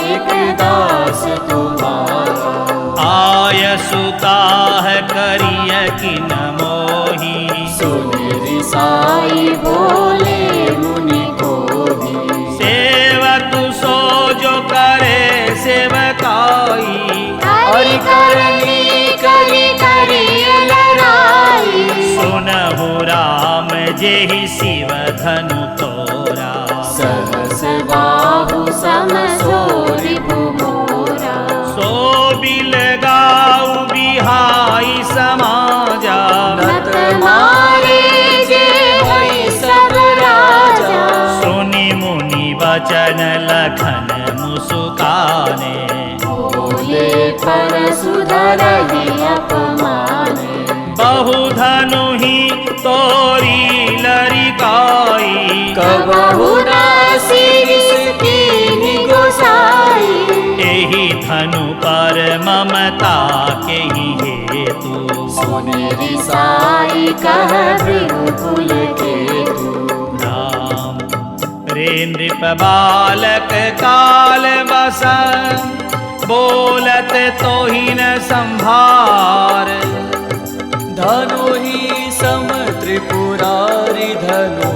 एक दास तुम्हारा। आयसु काह करिय किन मोही, सुनिरि साई बोले मुनि कोहि। सेवक सो जो करे सेवकाई, हरि करनी करि करिय लड़ाई। सुनहु राम जेहि शिव धनु तोरा, सहस बाहु सम सोरि भुमोरा। सो बिल गाऊ बिहाई समाजा, नत मारे जे भई सब राजा। सुनि मुनि वचन लखन मुसुकाने, बोले परसु धरहि अपमाने। बहु धनु ही तोरी लरिकाई, कबहु न सिरिस कीन्हि गोसाई। एहि धनु पर ममता के ही हेतु, सुनिरि साई कह भृगुकुल केतु। राम रे नृप बालक काल वसन, बोलत तोहि न संभार। धनु ही सम त्रिपुरारि धनु,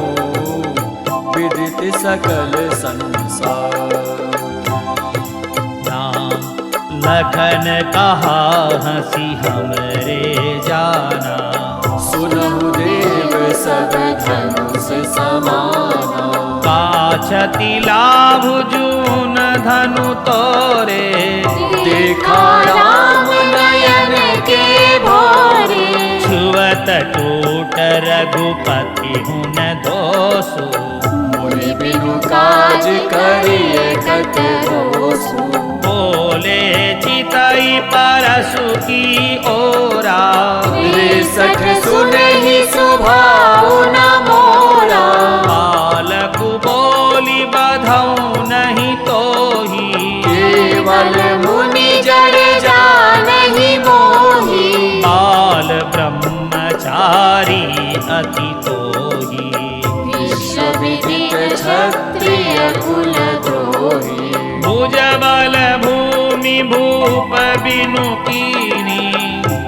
विदित सकल संसार। राम लखन कहा हंसी हमरे जाना, सुनहु देव सब धनुष समाना। काछति लाभ जून धनु तोरे, देखा राम नयन के भोरे। छुअत टूट रघुपति हुन दोषु, मुनि बिनु काज करिय कत होसु। बोले चितई परसु की ओरा, रे सठ सुनहि सुभाउ न मोरा। बालक बोली बधौ नहीं तोही, केवल मुनि जड़ जानहि मोहि। बाल ब्रह्मचारी अति तोही, विश्व विदित क्षत्रिय कुल द्रोही। भुजबल भूमि भूप बिनु कीनी,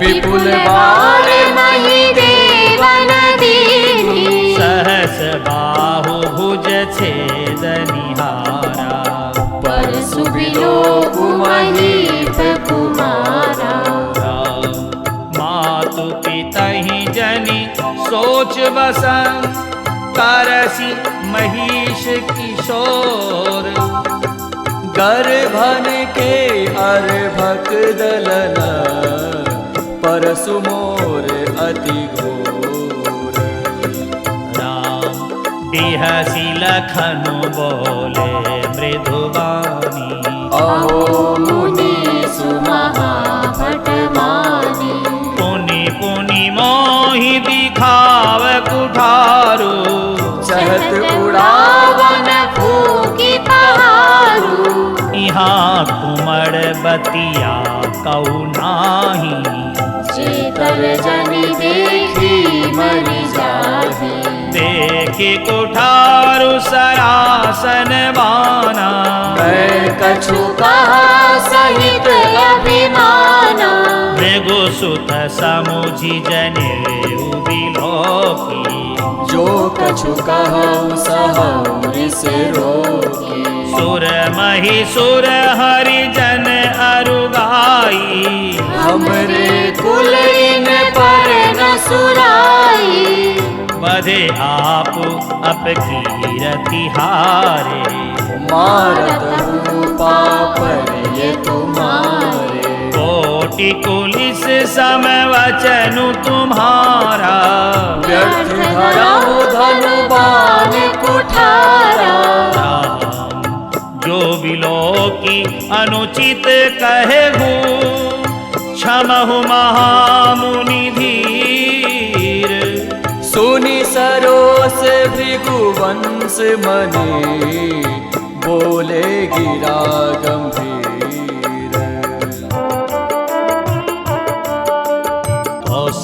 विपुल बार मही देवन दीनी। सहस बाहु भुज छेद निहारा, परसु बिलोकु महीप कुमारा। मातु पितहि जनि सोच बसन, करसी महिष किशोर। गर्भन के अर्भक दलन, परसु मोर अति घोर। राम बिहसी लखनु बोले मृदुवानी, अहो मुनि सुमहाभट मानी। पुनि पुनि मोहि दिखाव कुठारू, चहत उड़ावन फूकी पहारू। यहाँ कुमड़ बतिया कऊ नाही, जेकर जनि देखी मरि जाहि। देखे कुठारू सरासन बाना, मैं कछु कहा सहित अभिमाना। मृगु सुत समुझि जनेऊ बिलोकी, जो कछु कहूँ सहु रिस रोकी। सुर मही सुर हरिजन अरुगाई, हमरे कुल इन पर न सुराई। बधे आप अपकीरति हारे, मारत हूँ पाप ये तुम्हारे। कोटि कुलिस सम वचनु तुम्हारा, व्यर्थ धराऊ धनु बाण कुठारा। राम जो बिलोकी अनुचित कहेहु, क्षमहु महामुनि धीर। सुनि सरोस भृगुवंश मने, बोले गिरा गंभीर।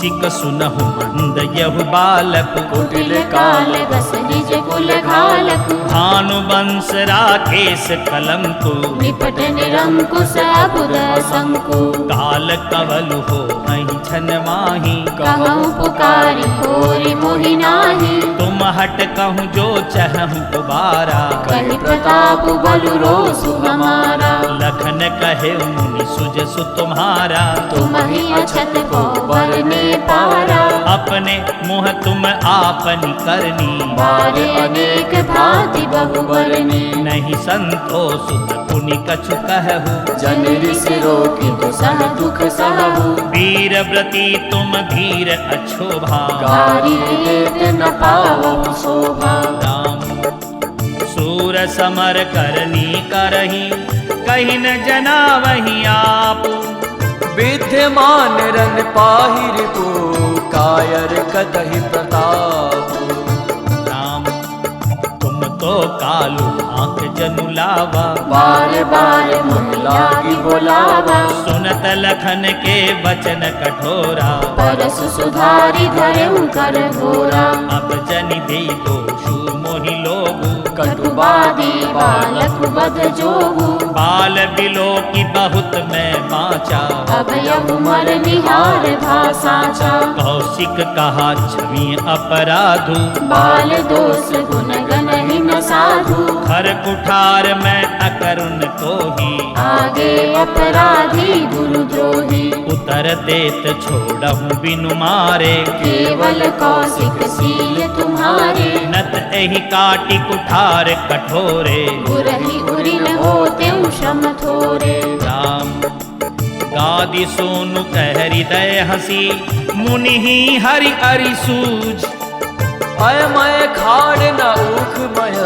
कौशिक सुनहु मंद यहु बालक, कुटिल काल बस निज कुल घालक, भानुवंश राकेश कलंकु, निपट निरंकुश अबुद शंकु, काल कवल हो नहीं छन माही, कहूँ पुकारी कोरि मोहि नाही, तुम हट कहूँ जो चहूँ दुबारा, कहि प्रताप बलु रोसु हमारा, लखन कहे मुनि सुजसु तुम्हारा, तुम ही अछत को बरने पारा, अपने मुँह तुम आपनी करनी, बारे अनेक भांति बहु बरनी, नहीं संतोष पुनि कछु कहु, जन ऋषि रोकी तो सह दुख सहु, वीर व्रती तुम धीर अक्षोभा, गारी देत न पावहु शोभा, राम सूर समर करनी करही, कहीं न जना वही आप, विद्यमान रन पाहिर को कायर कतहि प्रताप। राम तुम तो कालू आंख जनु लावा, बार बार मुनि लागी बोलावा, सुनत लखन के वचन कठोरा, परसु सुधारि धरऊ कर घोरा, अब जनि दे दोषु मोहि लोगु, कटुबादी बालक बद जोहु, बाल बिलो की बहुत मैं बाँचा, अब यहु मर निहार भाषाचा, कौशिक कहा छवि अपराधु, बाल दोष गुण गणहि न साधु, हर कुठार में अकरुण को ही, आगे अपराधी गुरु द्रोही, उतर देत छोड़हु बिनु मारे, केवल कौशिक सील तुम्हारे, नत एहि काटी कुठार कठोरे, गुरहि उरिन होते श्रम थोरे, राम गादि सोनु कह हृदय हसी, मुनि ही हरि हरि सूझ, अयमय खाड़ न ऊखमय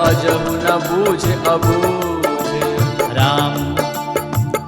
अजहु न बूझ अबूझ। राम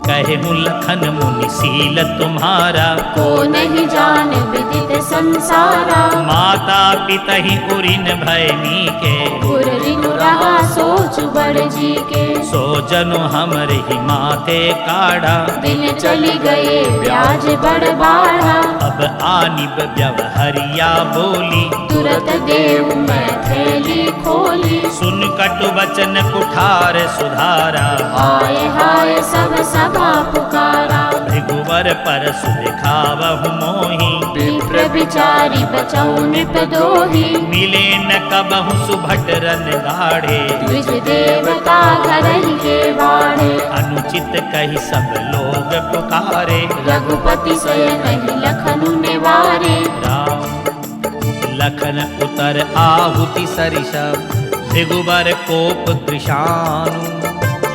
कहु लखन मुनि सील तुम्हारा, को नहीं जान विदित संसारा, माता पिता ही उरिन भयनी के, गुर रिनु रहा सोच बड़ जी के, सो जनु हमर ही माथे काढ़ा, दिन चली गए ब्याज बड़ बाढ़ा, अब आनिब व्यवहरिया बोली, तुरत देव मैं थैली खोली, सुन कटु वचन कुठार सुधारा, हाय हाय सब सभा पुकारा, भृगुवर परसु दिखावहु मोहि, विप्र विचारी बचऊ नृप दोही, मिले न कबहु सुभट रन गाढ़े, द्विज देवता घर के बाढ़े, अनुचित कही सब लोग पुकारे, रघुपति सयन लखनु निवारे, राम लखन उतर आहुति सरिषा, भृगुवर कोप तृषानु,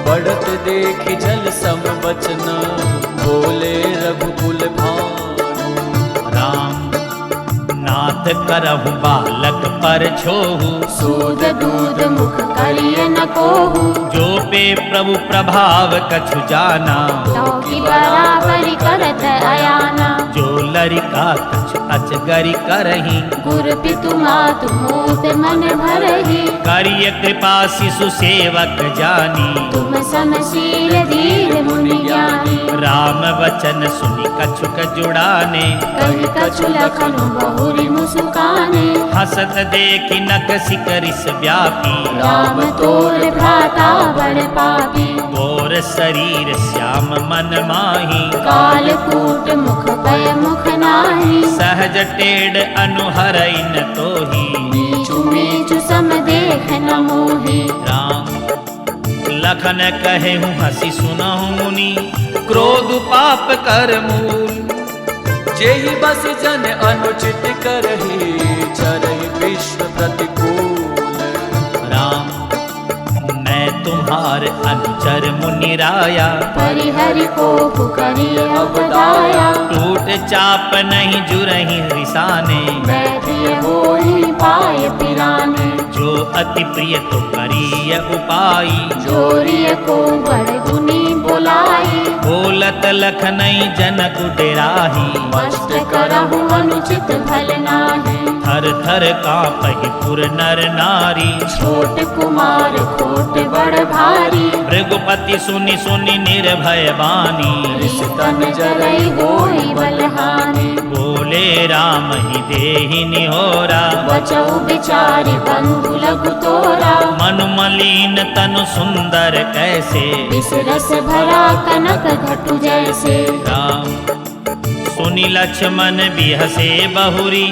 बढ़त देख जल सम बचन बोले रघुकुल भानु। राम नाथ करहु बालक पर छोहु, सूद दूध मुख करिय न कोहु, जो पे प्रभु प्रभाव कछु जाना, की बराबरी करत अयाना, जो लरिका कछु अचगरी करही, गुर पितु मातु मोद मन भरहि, करिय कृपा शिशु सेवक जानी, तुम समशील धीर मुनि ज्ञानी, राम वचन सुनि कछुक जुड़ाने, कहि कछु लखनु बहुरी मुस्काने, हसत देखि नख सिकरिस व्यापी, राम तोर भ्राता बड़ पापी, गोर शरीर श्याम मन माही, कालकूट मुख पय मुख नाही, सहज टेढ़ अनुहरइन तोही, नीचु नीचु सम देख न मोहि, राम लखन कहे हूँ हसी सुनहु मुनि, क्रोध पाप कर मूल, जेहि बस जन अनुचित करहि चरहि विश्व प्रतिकूल। राम मैं तुम्हार अनुचर मुनि राया, परिहरि को पुकरी अवदाया, टूट चाप नहीं जुरहि रिसाने, बैठिए होई पाए पिराने, जो अति प्रिय तो करिय उपाई, जोरिय को बड़ गुनी बुलाई, बोलत बोलत लखनई जनक डेराही, कष्ट करहु अनुचित भल नाही। थर थर कांपहि पुर नर नारी, छोट कुमार खोट बड़ भारी। भृगुपति सुनि सुनि निर्भय बानी, तन जरई होई बलहानी। बोले राम ही देहि निहोरा, बचऊ बिचारी बंधु लघु तोरा। मनु मलिन तनु सुंदर कैसे, विष रस भरा कनक घटु जैसे। राम सुनि लक्ष्मण बिहसे बहुरी,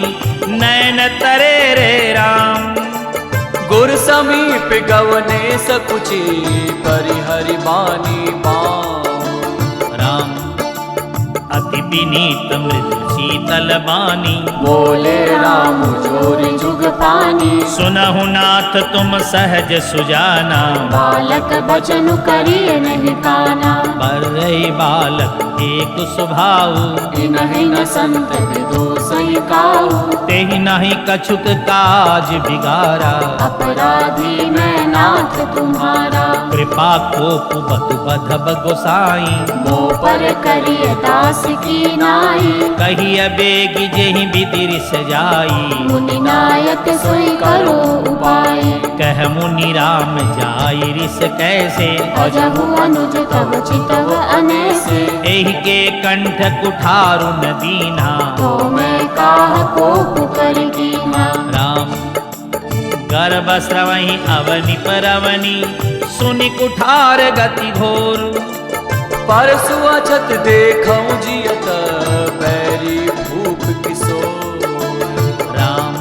नैन तरे रे राम। गुर समीप गवने सकुची, परिहरि बानी पाँव। राम अति विनीत मृदु शीतल बानी, बोले राम जोरि जुग पानी। सुनहु नाथ तुम सहज सुजाना, बालक बचनु करिय नहीं काना। बरई बालक एक स्वभाव, इनहि न संत विदोषहि काहू। तेहि नहीं कछुक काज बिगारा, अपराधी मैं नाथ तुम्हारा। कृपा कोप बधु बधब गोसाई, मोह पर करिय दास की नाई। कही बेगी जेहि विधि रिस जाई, मुनि नायक सोई करो उपाय। कह मुनि राम जाई रिस कैसे, अजहु अनुज तव चितव अनेसे। एहि के कंठ कुठारु न दीना, तो मैं काह कोप कर कीना। राम गर्भ स्रवहि अवनि परवनि, सुनि कुठार गति घोर। परसु अछत देखऊँ जियत, बैरी भूख किशोर। राम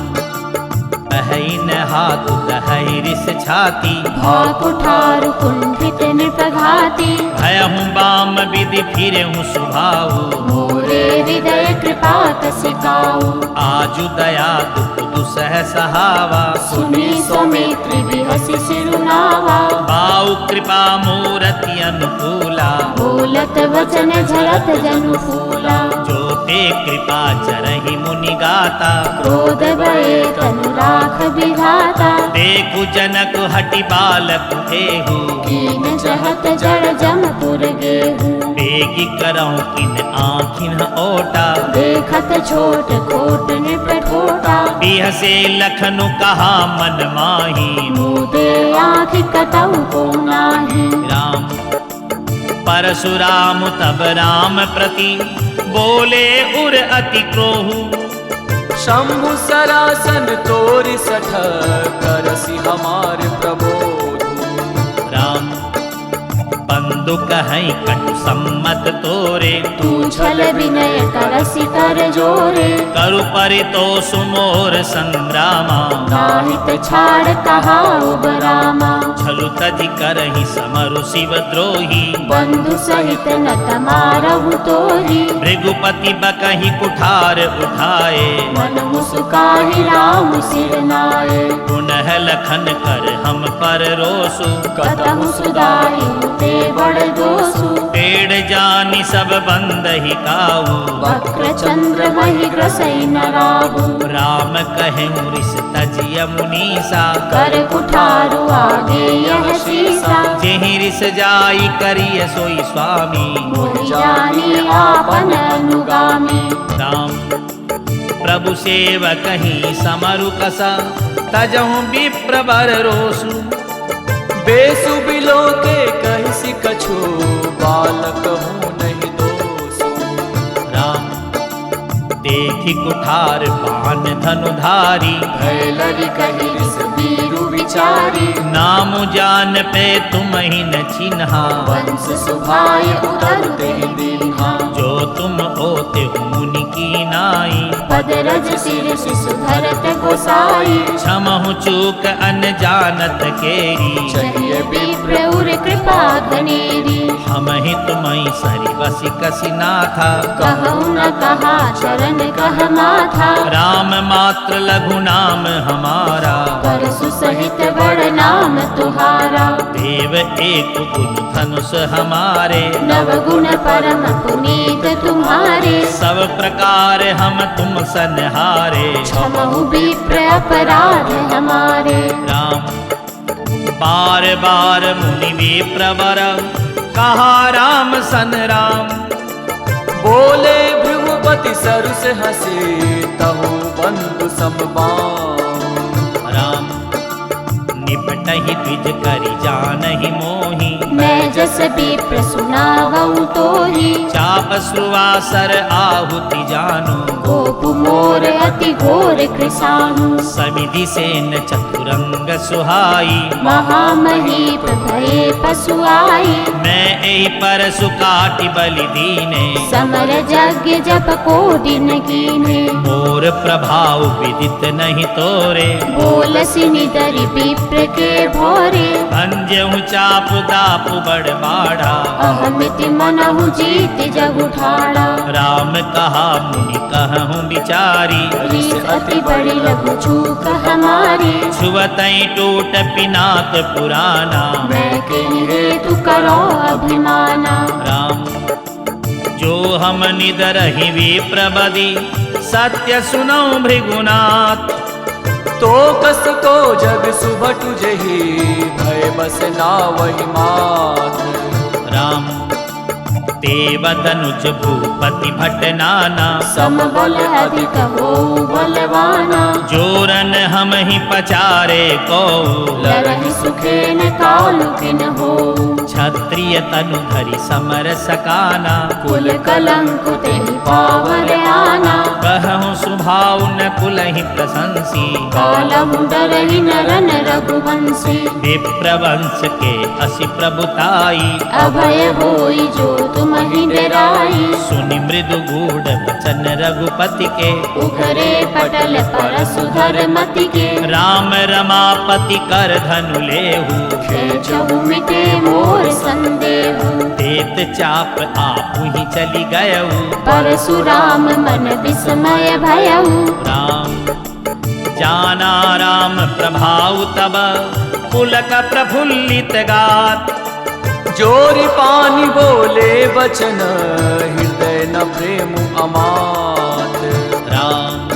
पहई न हाथ दहई रिस छाती, भाव कुठार कुंठित नृपघाती। भयहु बाम विधि फिरहु सुभाऊ, मोरे हृदय कृपा तसिकाऊ। आजु दया दुख दुसह सहावा, सुनी सौमित्री बिहसि सिरुनावा। बाऊ कृपा मूरति अनुकूला, बोलत वचन झरत जनु फूला। जो ते कृपा चरहि मुनि गाता, क्रोध भये तनु राख विधाता। देखु जनक हटि बालक देहु, कीन जहत जड़ जमपुर गेहूँ। बेगी करऊँ किन आँखिन ओटा, देखत छोट खोट निपठोटा। बिहसे लखनु कहा मन माही, मुदे आँख कतहु को नाही। राम परशुराम तब राम प्रति, बोले उर अति क्रोहु। शंभु सरासन तोरि सठ, करसि हमार प्रबोध। राम बंधु कहीं कटु सम्मत तोरे, तू छल विनय करसि कर जोरे। करु परितोष मोर संग्रामा, नाहित छाड़ कहा उबरामा। छलु तजि करहि समरु शिव द्रोही, बंधु सहित न तमारहु तोही। भृगुपति बकहि कुठार उठाए, मन मुस्काहि राम सिर नाये। पुनः लखन कर हम पर रोसु, कतहु सुधाहि ते बड़ दोषु। पेड़ जानि सब बंदहि काऊ, वक्र चंद्र महि ग्रसई न राहु। राम कहें रिस तजिय मुनीसा, कर कुठारु आगे यह शीसा। जेहि रिस जाई करिय सोई स्वामी, मोहि जानी आपन अनुगामी। राम प्रभु सेवक ही समरु कसा, तजहु विप्र बर रोसु। बेसु बिलो के कहिसि कछु, बालक हूँ नहीं दोषु। राम देखि कुठार बाण धनुधारी, भैलरि कहि रिस बीरु विचारी। नाम जान पे तुम ही न चिन्हा, वंश सुभाय उतरु तेहि दीन्हा। जो तुम ओते मुनि की नाई, पद रज सिर शिशु धरत गोसाई। क्षमहु चूक अनजानत केरी, चाहिए विप्र उर कृपा घनेरी। हम ही तुम्हि सरि बसि कसी नाथा, कहु न कहा चरण कह माथा। राम मात्र लघु नाम हमारा, परसु सहित बड़ नाम तुहारा। देव एक गुण धनुष हमारे, नव गुण परम पुनीत तुम्हारे। सब प्रकार हम तुम सनहारे। क्षमहु विप्र अपराध हमारे। राम बार बार मुनि विप्र वर, कहा राम सन राम। बोले भृगुपति सरु से हंसे तहु बंधु समबाहु। राम निपटहि द्विज करि जानहि मोहि। मैं जस विप्र सुनावऊँ तोहि। चाप सुवासर आहुति जानु। गोप मोर अति घोर कृशानु। समिधि सेन चतुरंग सुहाई। महामहीप भये पशु आई। मैं एहि पर सुकाटि बलि दीने। समर यज्ञ जप कोटि न कीने। मोर प्रभाव विदित नहीं तोरे। बोलसि निदरि विप्र के भोरे। अंजहु चाप दाप बड़ बाढ़ा। अहमिति मनहु जीत जग उठाड़ा। राम कहा मुनि कहूँ विचारी। रीस अति बड़ी लघु चूक हमारी। छुवतई टूट पिनाक पुराना। मैं के हेतु करो अभिमाना। राम जो हम निदरहि विप्रबदी। सत्य सुनौ भृगुनाथ। तो कस को जग सुभटु जही भय बस नावहि मात। राम देवदनुज भूपति भट नाना। समबल अधिक हो बलवाना। जोरन हम ही पचारे को। लरहि सुखेन कालु किन हो। क्षत्रिय तनु धरि समर सकाना। कुल कलंक तेहि पावर आना। कहूँ सुभाव न कुलहि प्रशंसी। कालहु डरहि नरन रघुवंशी। विप्रवंश के असी प्रभुताई। अभय होई जो तुमहि डराई। सुनि मृदु गूढ़ वचन रघुपति के। उघरे पटल परसुधर मति के। राम रमापति कर धनु लेहु। खेचहु मिटे मोर संदेहु। देत चाप आपु ही चली गयऊ। परशुराम मन विस्मय भयउ। राम जाना राम प्रभाव तब। पुलक प्रफुल्लित गात। जोरि पानी बोले बचन हृदय न प्रेम अमात। राम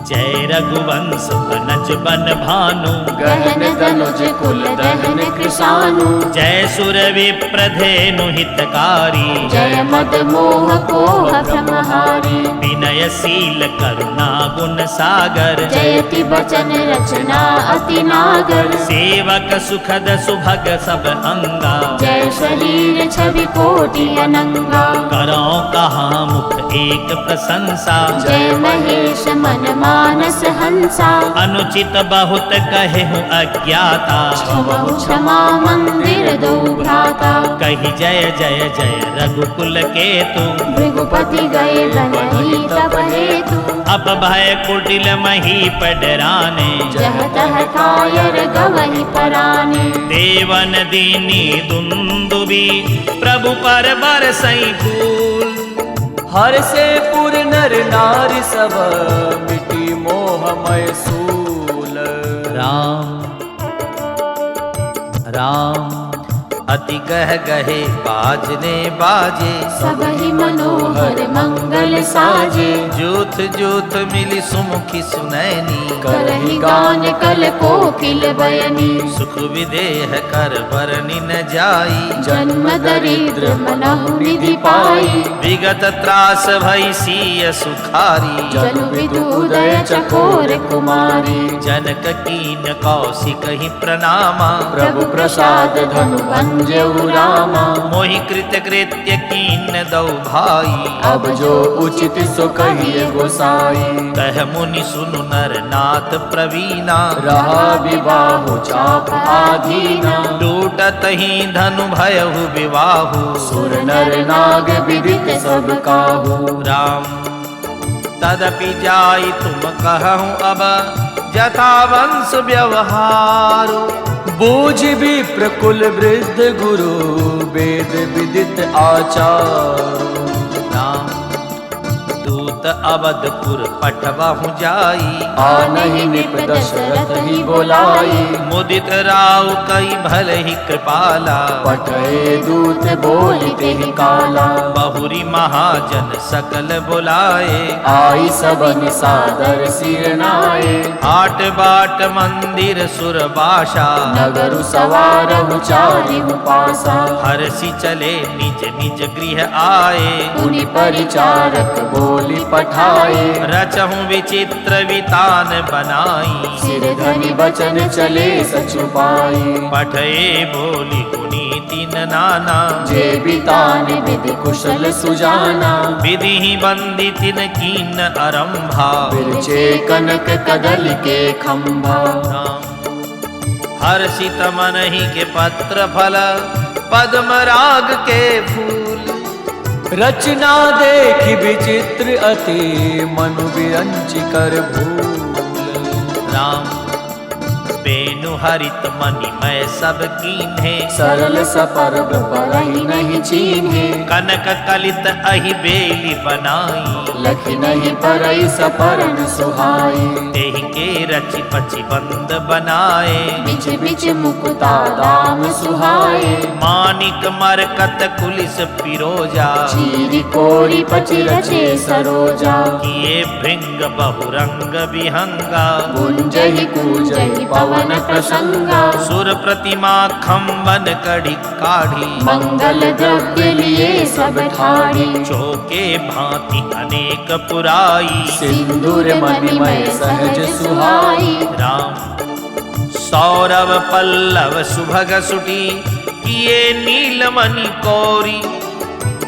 जय रघुवंश बनज बन भानु। गहन धनुज कुल दहन कृशानु। जय सुर विप्रधेनु हितकारी। जय मद मोह कोह भ्रमहारी। विनयशील करुणा गुण सागर। जयति बचन रचना अति नागर। सेवक सुखद सुभग सब अंगा। जय शरीर छवि कोटि अनंगा। करो कहाँ मुख एक प्रशंसा। जय महेश मन मानस हंसा। अनुचित बहुत कहे हूँ अज्ञाता। क्षमहु क्षमा मंदिर दो भ्राता। कही जय जय जय रघुकुल केतु। भृगुपति गए बनहि तप हेतु। अब भय कुटिल मही पडराने। जह तह कायर गवहि पराने। देवन दीनी दुंदुबी। प्रभु पर बरसई फूल। हर से पुर नर नारी सब मिटी मोहमय सूल। राम राम अति गह गहे बाजने बाजे। सबहि मनोहर मंगल साजे। जूथ जूथ मिली सुमुखी सुनैनी। करहि गान कल कोकिल बयनी। सुख विदेह कर बरनी न जाई। जन्म दरिद्र मनहु निधि पाई। विगत त्रास भई सिय सुखारी। जनु विदु उदय चकोर कुमारी। जनक कीन कौशिक ही प्रणामा। प्रभु प्रसाद धनु अंजऊ रामा। मोहि कृत कृत्य कीन दौ भाई। अब जो उचित सो कहिए गोसाई। कह मुनि सुनु नर नाथ प्रवीणा। रहा विवाह चाप आधीना। टूटत ही धनु भयहु विवाहु। सुर नर नाग विदित सब काहू। राम तदपि जाई तुम कहूँ अब। जथा वंश व्यवहारो। बूझ भी प्रकुल वृद्ध गुरु। वेद विदित आचार। राम दूत अवधपुर पठबहु जाई। आनहि निप दशरथ ही बोलाई, मुदित राव कई भल ही कृपाला। पठए दूत बोलिते ही काला, बहुरी महाजन सकल बुलाए। आई सबन सादर सिर नाए। आट बाट मंदिर सुरबाशा, नगरु सवारहु चारिहु पासा। हरसि चले निज निज गृह आए। उनि परिचारक बोली पठाए, रचहु विचित्र वितान बनाई। सिर धनि बचन चले सचुपाई। पठए बोली पुनीति नाना, जे बितान विधि कुशल सुजाना। विधि बंदी तिन कीन आरंभा। बिरचे कनक कदल के खंभा। हर्षित मनहि के पत्र फल, पद्म राग के फूल। रचना देखि विचित्र अति, मनु विरंचि कर भूल। राम बेनु हरित मणिमय सब कीन्हे। सरल सपर्व परहि नहीं चीन्हे। कनक कलित अहि बेली बनाई। लखि नहीं परई सपरन सुहाई। तेहि के रचि पचि बंद बनाए। बिच बिच मुकुता दाम सुहाए। मानिक मरकत कुलिस पिरोजा। चीरी कोरी पचि रचे सरोजा। किए भृंग बहुरंग विहंगा। गुंजहि कूजहि पवन प्रसंगा। सुर प्रतिमा खम्बन कड़ी काढ़ी। मंगल द्रव्य लिए सब ठाड़ी। चौके भांति अनेक पुराई। सिंदूर मणिमय सहज सुहाई। राम सौरभ पल्लव सुभग सुटी, किए नीलमणि कौरी।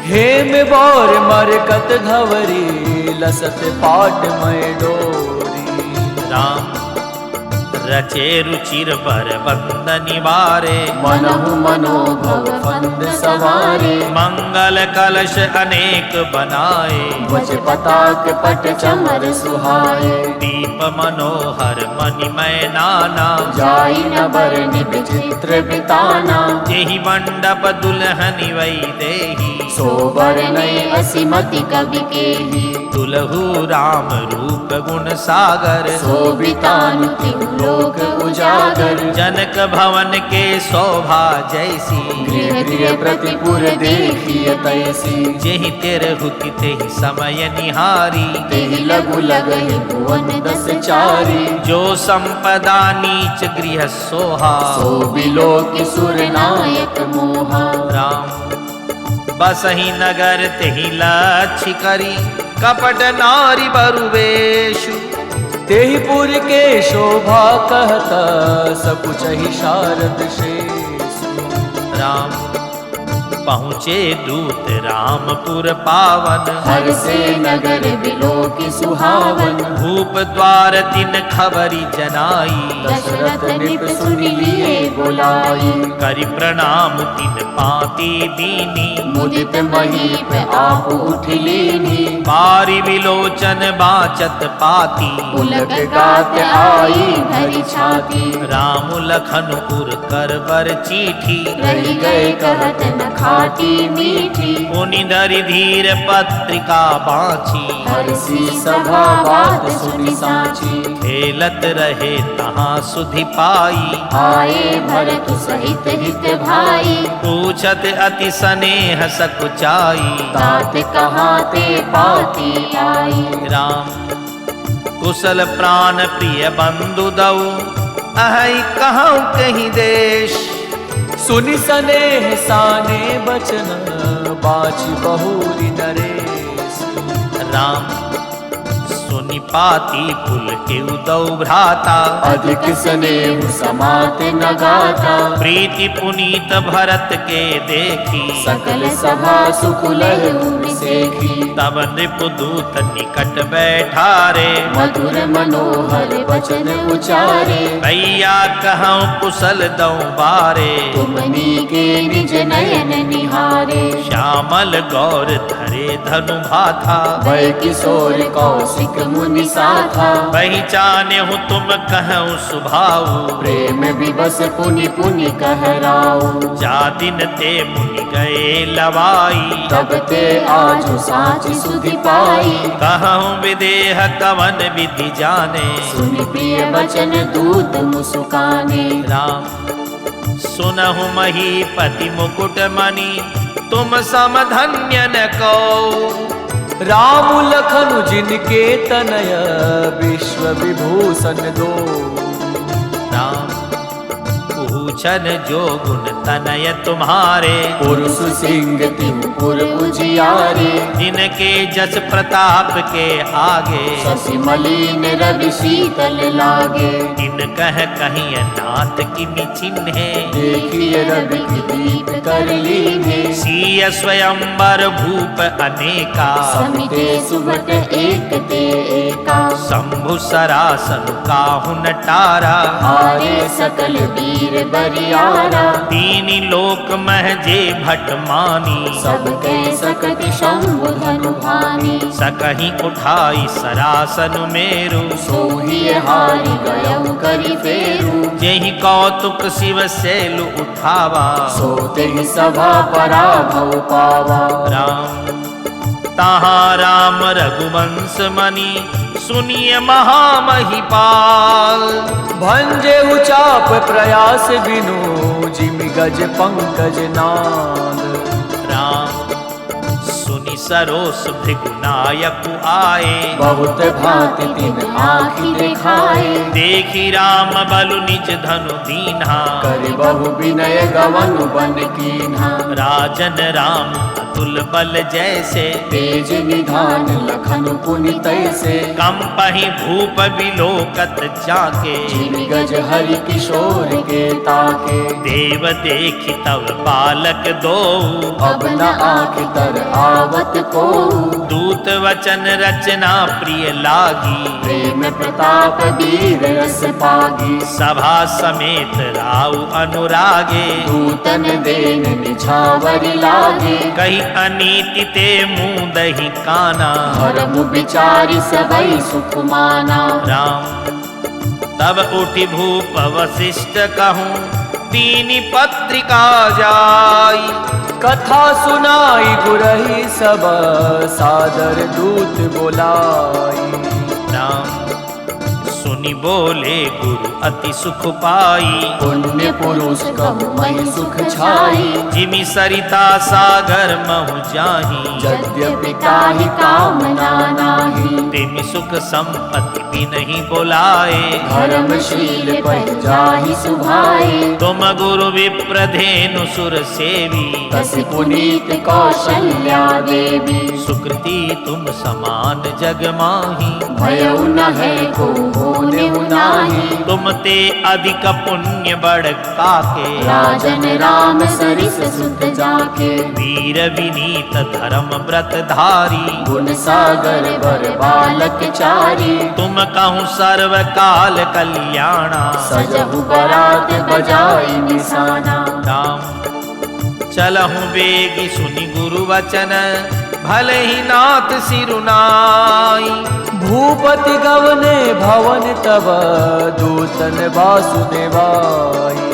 हेम बौर मरकत धवरी, लसत पाट मय डोरी। राम रचे रुचिर बर बंद निवारे। मनहु मनोभव फंद सवारे। मंगल कलश अनेक बनाए। ध्वज पताक पट चमर सुहाए। दीप मनोहर मणिमय नाना। जाई न बरनि विचित्र बिताना। जेहि मंडप दुल्हनि वै देही। सोबर नय असीमति कवि केहि। दुलहु राम रूप गुण सागर। शोभितानु तिहु लोक उजागर। जनक भवन के शोभा जैसी। गृह गृह प्रतिपुर देखिय तैसी। जेहि तिरहुति तेहि समय निहारी। तेहि लघु लगहि भुवन दस चारी। जो संपदा नीच गृह सोहा। सो बिलोकि सुर नायक मोहा। राम बसहि नगर तेहि लक्ष्य करी। कपट नारी बरुवेशु। तेहि पुर के शोभा कहता, सकुचहि शारद शेषु। राम पहुँचे दूत रामपुर पावन। हर से नगर बिलोकि सुहावन। भूप द्वार तिन खबरी जनाई। दशरथ निप सुनि लिए बुलाई। करि प्रणाम तिन पाती दीनी। मुदित महीप आप उठ लीनी। बारी विलोचन बाचत पाती। पुलक गात आई भरी छाती। राम लखन उर कर बर चीठी। रही गए कहत न खाटी मीठी। पुनि धरि धीर पत्रिका बाँची। हरसी सभा बात सुनि साची। खेलत रहे तहाँ सुधि पाई। आए भरत सहित हित भाई। पूछत अति स्नेह सकुचाई। तात कहाँ ते पाती आई। राम कुशल प्राण प्रिय बंधु दऊ। अहि कहूँ कहीं देश। सुनि सनेह साने बचन, बाची बहुरी नरेश। राम सुनि पाती पुल के उदौ भ्राता। अधिक स्नेह समात न गाता। प्रीति पुनीत भरत के देखी। सकल सभा सुकुलह सेखी। तब नृपदूत निकट बैठारे। मधुर मनोहर वचन उचारे। भैया कहूँ कुशल दऊ बारे। तुमनी के निज नयन निहारे। श्याम श्यामल गौर धरे धनु भाथा, वै किशोर कौशिक मुनि साथा, पहचाने हूँ तुम कहूँ सुभाऊ, प्रेम विवश पुनि पुनि कहराऊ। जा दिन ते मुनि गए लवाई, तब ते आजु साची सुधि पाई, कहूँ विदेह कवन विधि जाने, सुनि प्रिय वचन दूत मुसुकाने। राम सुनहु महीपति मुकुट मणि, तुम सम धन्य न को। राम लखन जिनके तनय, विश्व विभूषण दो। राम पूछन जो गुण तनय तुम्हारे, पुरुष सिंह तिमुर उजियारे, जिनके जस प्रताप के आगे, शशि मलिन रवि शीतल लागे। इन कह कहीं नाथ किमि चिन्हे, देखिए रवि की दीप कर लीने। सिय स्वयंवर भूप अनेका, समिते सुभट एक ते एका, शंभु सरासन काहु नटारा, हारे सकल वीर बरियारा। तीन लोक महजे भट मानी, सब के सकति शंभु धनु भानी। सकहीं उठाई सरासन मेरु, सोहिए हारि गयउ करि फेरू। जेहि कौतुक शिव शैल उठावा, सोते ही सभा पराभव पावा। राम ताहा राम रघुवंश मणि, सुनिय महामहिपाल। भंजे उचाप प्रयास बिनु, जिमि गज पंकज नाल। राम सुनि सरोस भृगुनायक आए, बहुत भांति तिन आँखि दिखाए। देखी राम बलु निज धनु दीन्हा, कर बहु विनय गवन बन कीन्हा। राजन राम अतुल बल जैसे, तेज निधान लखन पुनि तैसे। कंपहि भूप बिलोकत जाके, जिमि गज हरि किशोर के ताके। देव देखी तब बालक दो, अब न आँख तर आवत को। दूत वचन रचना प्रिय लागी, प्रेम प्रताप वीर रस पागी। सभा समेत राउ अनुरागे, दूतन देन निछावर लागे। कही अनीति ते मुँह दही काना, धर्म विचारि सबई सुख माना। राम तब उठि भूप वशिष्ठ कहूँ, दीनी पत्रिका जाई। कथा सुनाई गुरही सब, सादर दूत बोलाई। राम सुनि बोले गुरु अति सुख पाई, पुण्य पुरुष कहु महि सुख छाई। जिमि सरिता सागर महु जाही, यद्यपि ताहि कामना नाही। तिमि सुख संपत्ति भी नहीं बोलाए, धर्मशील पहि जाहि सुभाए। तुम गुरु विप्र धेनु सुर सेवी, तसि पुनीत कौशल्या देवी। सुकृति तुम समान जग माही, भयउ न है को होनेउ नाही। तुम ते अधिक पुण्य बड़ काके, राजन राम सरिस सुत जाके। वीर विनीत धर्म व्रत धारी, गुण सागर बर बालक चारी। तुम कहूँ सर्व काल कल्याणा, सजहु बरात बजाई निशाना। राम चलहु बेगी सुनि गुरु वचन, भले ही नाथ सिरुनाई। भूपति गवने भवन तब, दूतन वासुदेवाई।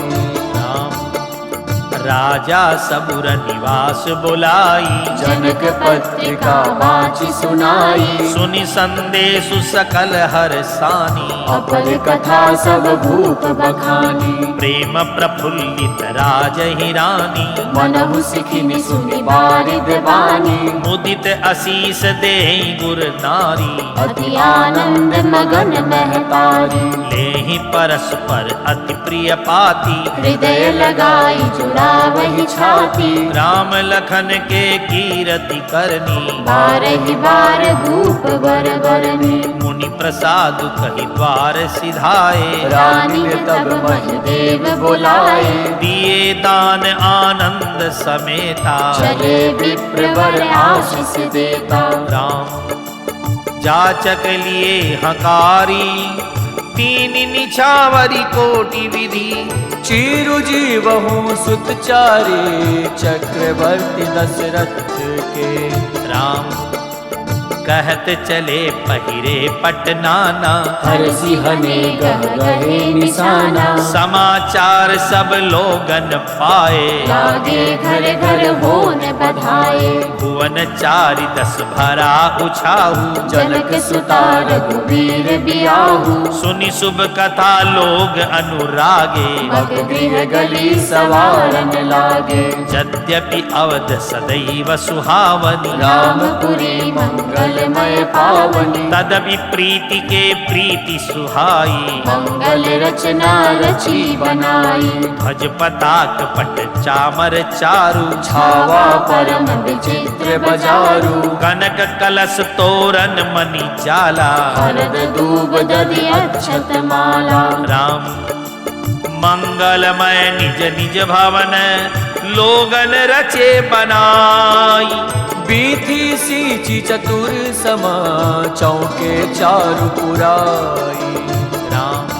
राजा सबुर निवास बोलाई, जनक पत्रिका बाची सुनाई। सुनि संदेश सकल हर सानी, अपर कथा सब भूप बखानी। प्रेम प्रफुल्लित राज ही रानी, मनहु सिखिनि सुनि बारिद बानी। मुदित आशीष देहि गुर नारी, अति आनंद मगन महतारी। लेहि परस्पर अति प्रिय पाती, हृदय लगाई जुड़ावहि छाती। राम लखन के कीरति करनी, बारहि बार भूप बर बरनी। मुनि प्रसाद कहि द्वार सिधाए, रानी तब महिदेव बुलाए। दिए दान आनंद समेता, चले विप्र बर आशीष देता। राम जाचक लिए हकारी, तीन निछावरी कोटि विधि चीरु जीवहु सुत चारे चक्रवर्ती दशरथ के। राम कहत चले पहिरे पटनाना हर सिंहने गह गहे निशाना समाचार सब लोगन पाए लागे घर घर होन बधाए भुवन चारि दस भरा उछाहू जनक सुता रघुवीर बियाहू सुनि शुभ कथा लोग अनुरागे मग गृह गली सवारन लागे यद्यपि अवध सदैव सुहावनी रामपुरी मंगलमय पावनी तदपि प्रीति के प्रीति सुहाई मंगल रचना रची बनाई भज पताक पट चामर चारु छावा परम विचित्र बजारू कनक कलश तोरण मणि जाला हरद दूब दधि अक्षत माला राम मंगलमय निज निज भवन लोगन रचे बनाई बीथी सींची चतुर समा चौके चारु पुराई। राम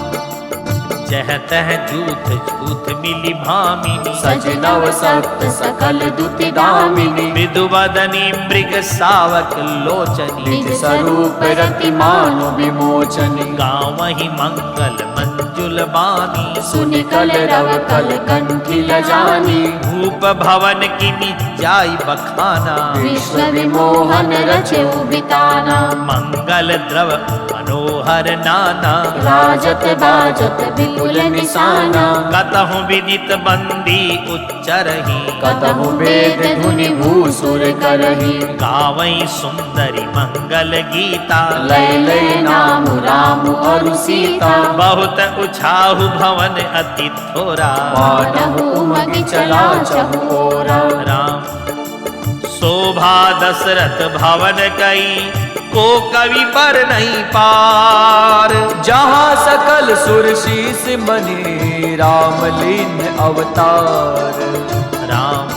जह तह जूथ जूथ मिली भामिनी सज नव सप्त सकल दुति दामिनी विदुवदनी मृग सावक लोचनी निज स्वरूप रति मानु विमोचनी गावहि मंगल मंजुल बानी सुनि कल रव कल कंठी लजानी भूप भवन किनि जाई बखाना विश्व विमोहन रचे बिताना मंगल द्रव मनोहर नाना राजत बाजत विपुल निशाना कतहु विदित बंदी उच्चरही कतहु वेद धुनि भूसुर करही गावई सुंदरी मंगल गीता लय लय नाम राम और सीता बहुत उछाहु भवन अति थोरा मानहु मगि चला चहुओरा राम शोभा दशरथ भवन कई को कवि पर नहीं पार जहाँ सकल सुर शीस मनि राम लीन अवतार। राम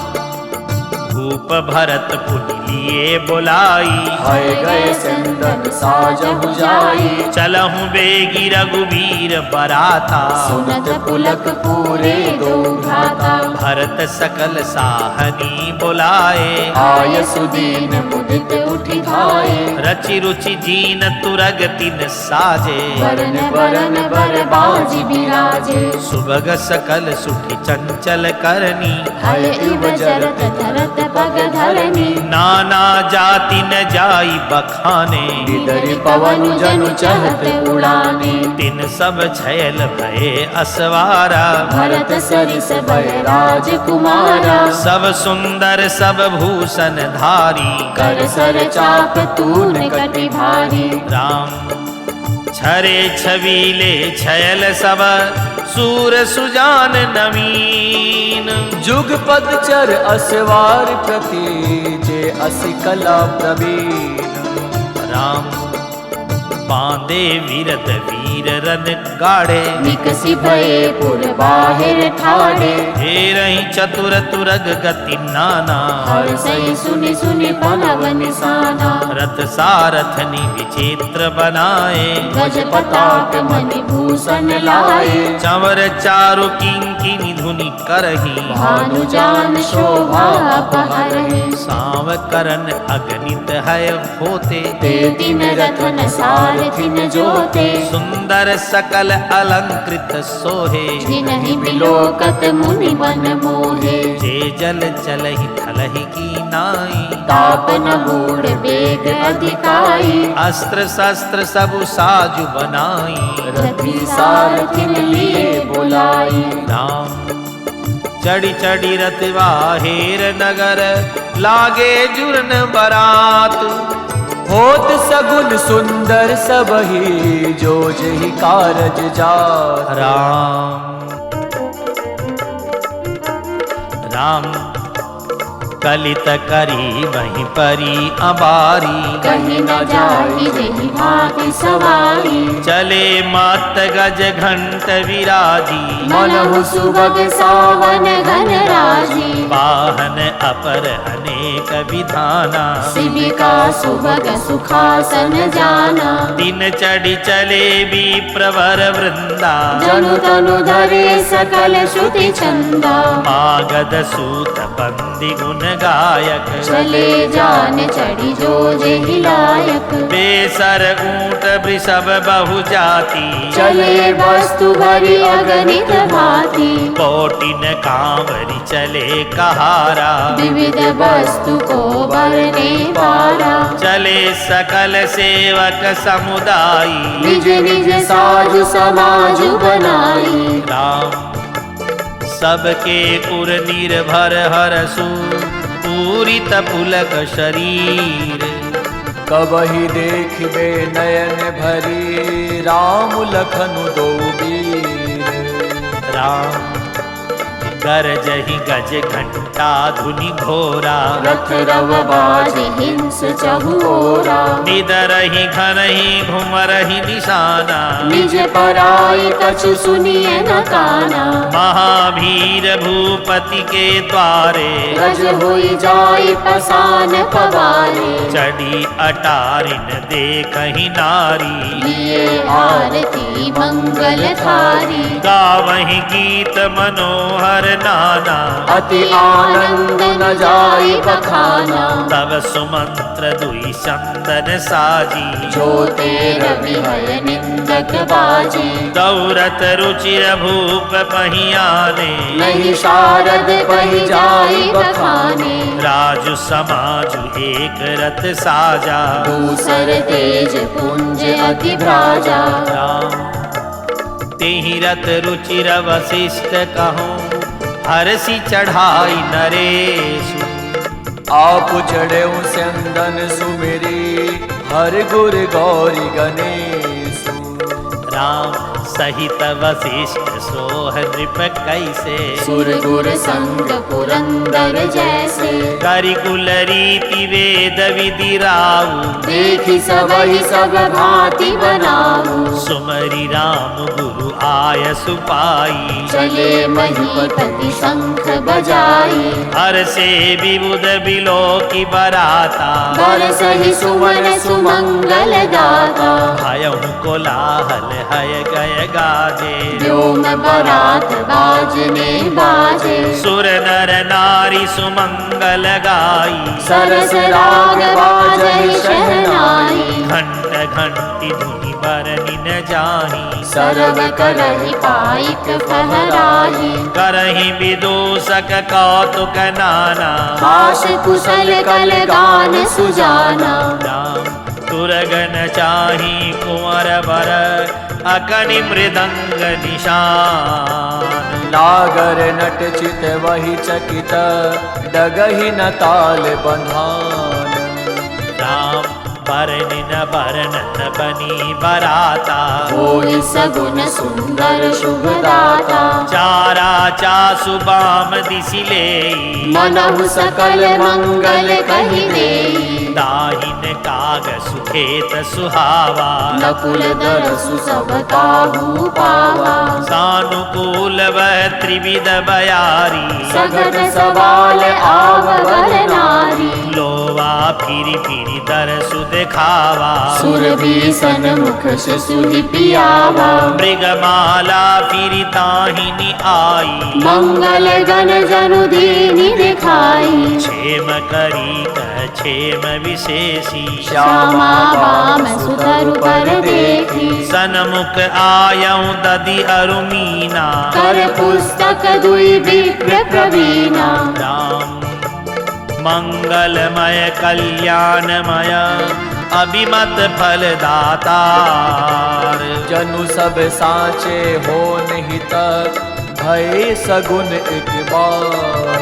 भूप भरत पुनि लिए बुलाई हय गए चंदन साजहु जाई चलहु बेगी रघुवीर बराता सुनत पुलक पूरे दो भ्राता भरत सकल साहनी बुलाए आय सुदीन मुदित उठि धाये रचि रुचि जीन तुरग तिन साजे वरन वरन बर बाजी बिराजे सुबग सकल सुखी चंचल करनी हय इव जरत धरत पग धरनी नाना जाति न जाई बखाने बिदरि पवन जनु चहत उड़ाने तिन सब छैल भये असवारा भरत सरिस भय राजकुमारा सब सुंदर सब भूषण धारी कर सर चाप तून कटि भारी राम छरे छबीले छयल सब सूर सुजान नवीन जुग पद चर असवार प्रति जे असि कला प्रवीण। राम बांधे वीरत वीर रन गाढ़े निकसि भये पुर बाहिर ठाड़े हे रही चतुर तुरग गति नाना हर सही सुनि सुनि पलव निशाना रथ सारथनी विचित्र बनाए गज पताक मणि भूषण लाए चंवर चारु किंकिनी धुनि करही भानु जान शोभा अपहरहि सांव करन अगणित है होते ते दिन रतन सारथिन जोते सुंदर सकल अलंकृत सोहे जिनहि बिलोकत मुनि मन मोहे जे जल चलहि थलहि की नाई तापन बूढ़ वेग अधिकाई अस्त्र शस्त्र सब साजु बनाई रथि सारथिन लिए बुलाई राम चढ़ी चढ़ी रथ वाहेर नगर लागे जुर्न बरात होत सगुन सुंदर सबही जो जही कारज जात। राम राम कलित करी वहीं परी अबारी। कहीं न जाई जेहि भांति सवारी। चले मत गज घंट विराजी। मनहु सुभग सावन घन राजी। वाहन अपर अनेक विधाना। शिविका सुभग सुखासन जाना। दिन चढ़ी चले भी प्रवर वृंदा। जनु तनु धरे सकल श्रुति छंदा। मागध सूत बंदी गुण गायक। चले जान चढ़ी जो जेहि लायक। बेसर ऊंट वृषभ बहु जाति। चले वस्तु भरी अगणित भांति। कोटिन कांवरी चले कहारा। विविध वस्तु को भरने पारा। चले सकल सेवक समुदायी। निज निज साजु समाजु बनाई। राम सबके उर निर्भर हरसु। पूरित पुलक शरीर। कबहि देखिबे नयन भरी राम लखनु दो वीर। राम गरजहि गज घंटा धुनि घोरा। रथ रव बाज हिंस चहुओरा। निदरहि घनहि घुमरहि निशाना। निज पराई कछु सुनिए न काना। महावीर भूपति के द्वारे। गज होई जाई पसान पवारे। चढ़ी अटारिन देखहि नारी। लिए आरती मंगल थारी। गावहि गीत मनोहर नाना। अति आनंद न जाई बखाना। तब सुमंत्र दुई चंदन साजी। जो तेर विहय निंदक बाजी। दौरत रुचिर भूप पहियाने। नहीं शारद पहि जाई बखाने। राजु समाजु एक रथ साजा। दूसर तेज पुंज अति भ्राजा। राम तेहि रथ रुचिर वशिष्ठ कहूँ। हरसी चढ़ाई नरेशु। आप चढ़े चंदन सुमिरी हर गुर गौरी गणेशु। राम सहित वशिष्ठ सोह नृप कैसे। सुर गुर संग पुरंदर जैसे। करिकुल रीति वेद विधि राऊ। देखि सबहि सब भांति बनाऊ। सुमरि राम गुरु आय सुपाई। चले महीपति शंख बजाई। हर से विबुध बिलो की बराता। बरसहि सुमन सुमंगल दाता। भयहु कोलाहल हय गय गाजे। व्योम बरात बाजने बाजे। सुर नर नारी सुमंगल गाई। सरस राग बाजहि शहनाई। घंट घंटी धुनि बरनि न जाही। सरव करहि पाइक फहराही। करहि विदूषक कौतुक नाना। हास कुशल कल गान सुजाना। राम तुरगन चाही कुंवर बर। अकनि मृदंग निशान। नागर नट चित वही चकित डगहि न ताल बंधान। राम बरनिन बरनत बनी बराता। होई सगुन सुंदर शुभ दाता। चारा चासु बाम दिसि लेई। मनहु सकल मंगल कहि देई। दाहिन काग सुखेत सुहावा। नकुल दरसु सब काहू पावा। सानुकूल वह त्रिविध बयारी। सगट सवाल आववर नारी। लोवा फिरी फिरी दरसु दिखावा। सुर भीषण मुख शिशु पियावा। मृगमाला फिरी ताहिनी आई। मंगल गण जनु दीनि दिखाई। क्षेम करी कह क्षेम विशेषी। श्यामा बाम सुतरु पर देखी। सनमुख आयऊ दधि अरुमीना। कर पुस्तक दुई विप्र प्रवीणा। राम मंगलमय कल्याणमय अभिमत फलदातार। जनु सब साचे हो निहित भय सगुन एक बार।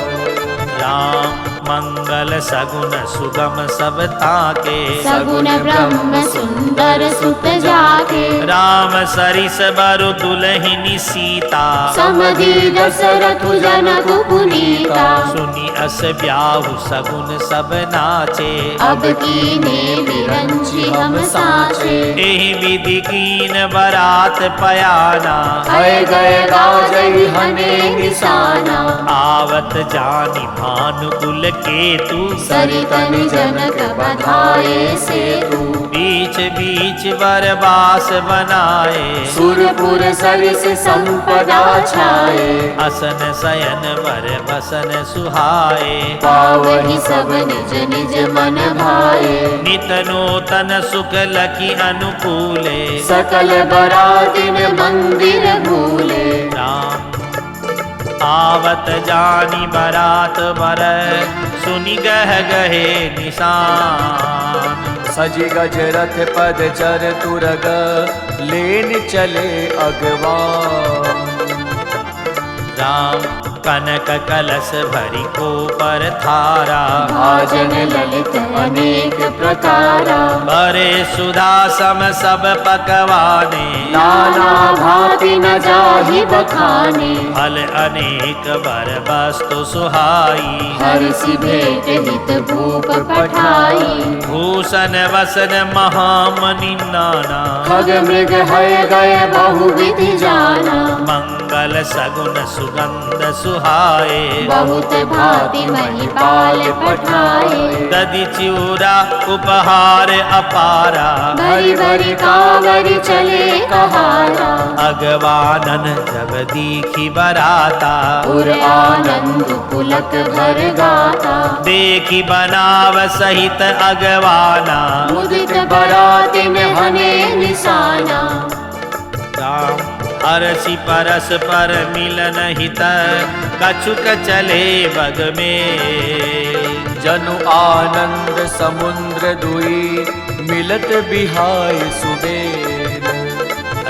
राम मंगल सगुन सुगम सब ताके, सगुन ब्रह्म सुंदर सुत जाके, राम सरिस बरु दुलहिनी सीता, समधि दशरथ जनक पुनीता, सुनी अस ब्याहु सगुन सब नाचे, अब कीने विरंची हम साचे, एहि विधि कीन बरात पयाना, हय गए गाजई हने निशाना, आवत जानी भानुकुल केतु, सरितन जनक बधाए सेतु, बीच बीच बरबास बनाए, सुरपुर सरिस संपदा छाए, असन शयन वर बसन सुहाए, पावहि सब निज निज मन भाए, नित नूतन सुख लकी अनुकूले, सकल बरातिन मंदिर भूले, राम आवत जानी बरात बर, सुनि गह गहे निशान, सजी गज रथ पद चर तुरग, लेन चले अगवान। राम कनक कलश भरी को पर थारा, भाजन ललित अनेक प्रकारा, बरे सुधा सम सब पकवाने, नाना भांति न जाहि बखाने, फल अनेक बर वस्तु सुहाई, हर्षि भेंट हित भूप पठाई, भूषण वसन महामनि नाना, खग मृग हय गए बहुविधि जाना, मंगल सगुन सुगंध सुहाए, बहुत भांति महिपाल पठाए, दधि चिउरा उपहार अपारा, भरी भरी कांवर चले कहारा, अगवानन जब दीखी बराता, पुर आनंद पुलक भर गाता, देखी बनाव सहित अगवाना, मुदित बरातिन हने निशाना, राम अरसी परस पर मिलन हित, कछुक चले बग में, जनु आनंद समुद्र दुई, मिलत बिहाय सुबेर।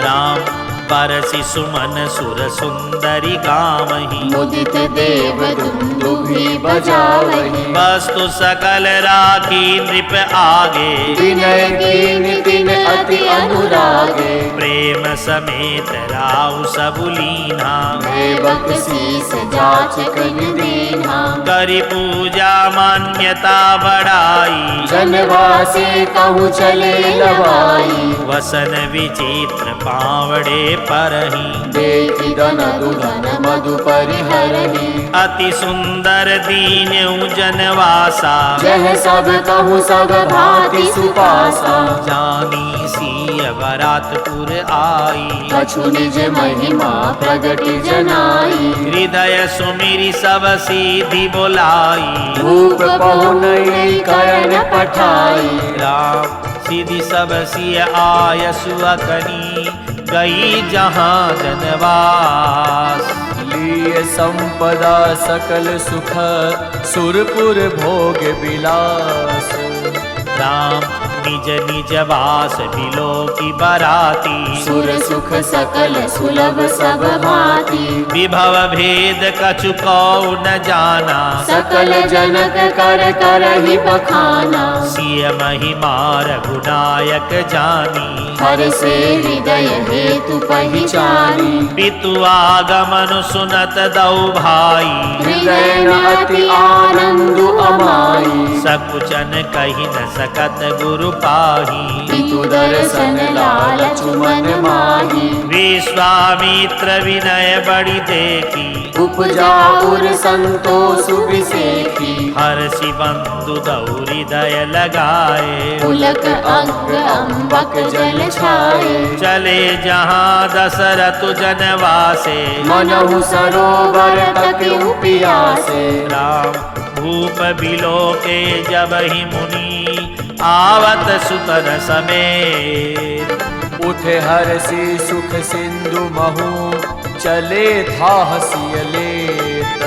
राम परसि सुमन सुर सुंदरी गावही, मुदित देव दुंदुभि बजावहि, वस्तु सकल राखी नृप आगे, विनय कीन तिन अति अनुरागे, प्रेम समेत राउ सबुलीना, देवक शीस जाचकन दीन्हा, करि पूजा मान्यता बढ़ाई, जनवासे कहु चले लवाई, वसन विचित्र पावड़े परही, देखि दन दुधन मधु परिहरहि, अति सुंदर दीन जनवासा, जह सब कहु सब भांति सुपासा, जानी सिय बरातपुर आई, कछु निज महिमा प्रगट जनाई, हृदय सुमिरि सब सीधि बोलाई, धूप पहुनई करन पठाई, राम सीधि सब सिय आय सुअकनी, गई जहाँ जनवास, लिए संपदा सकल सुख, सुरपुर भोग विलास। राम निज निज वास बिलो की बराती, सुर सुख सकल सुलभ सब भांति, विभव भेद कछु कौ न जाना, सकल जनक कर करहि बखाना, सिय महिमा रघुनायक जानी, हर से हृदय हेतु पहिचानी, पितु आगमन सुनत दौ भाई, हृदय न अति आनंद अमाई, सकुचन कहि न सकत गुरु पाही, पितु दर्शन लालच मन माही, विश्वामित्र विनय बड़ी देखी, उपजा उर संतोष विसेखी, हर्षि बंधु दौरि दय लगाए, पुलक अंग अम्बक जल छाए, चले जहाँ दशरथ जनवासे, मनहु सरोवर तक पियासे, राम भूप बिलो के जब ही मुनि, आवत सुतन समेत, उठे हर्षि सुख सिंधु महु, चले था हसिय लेत।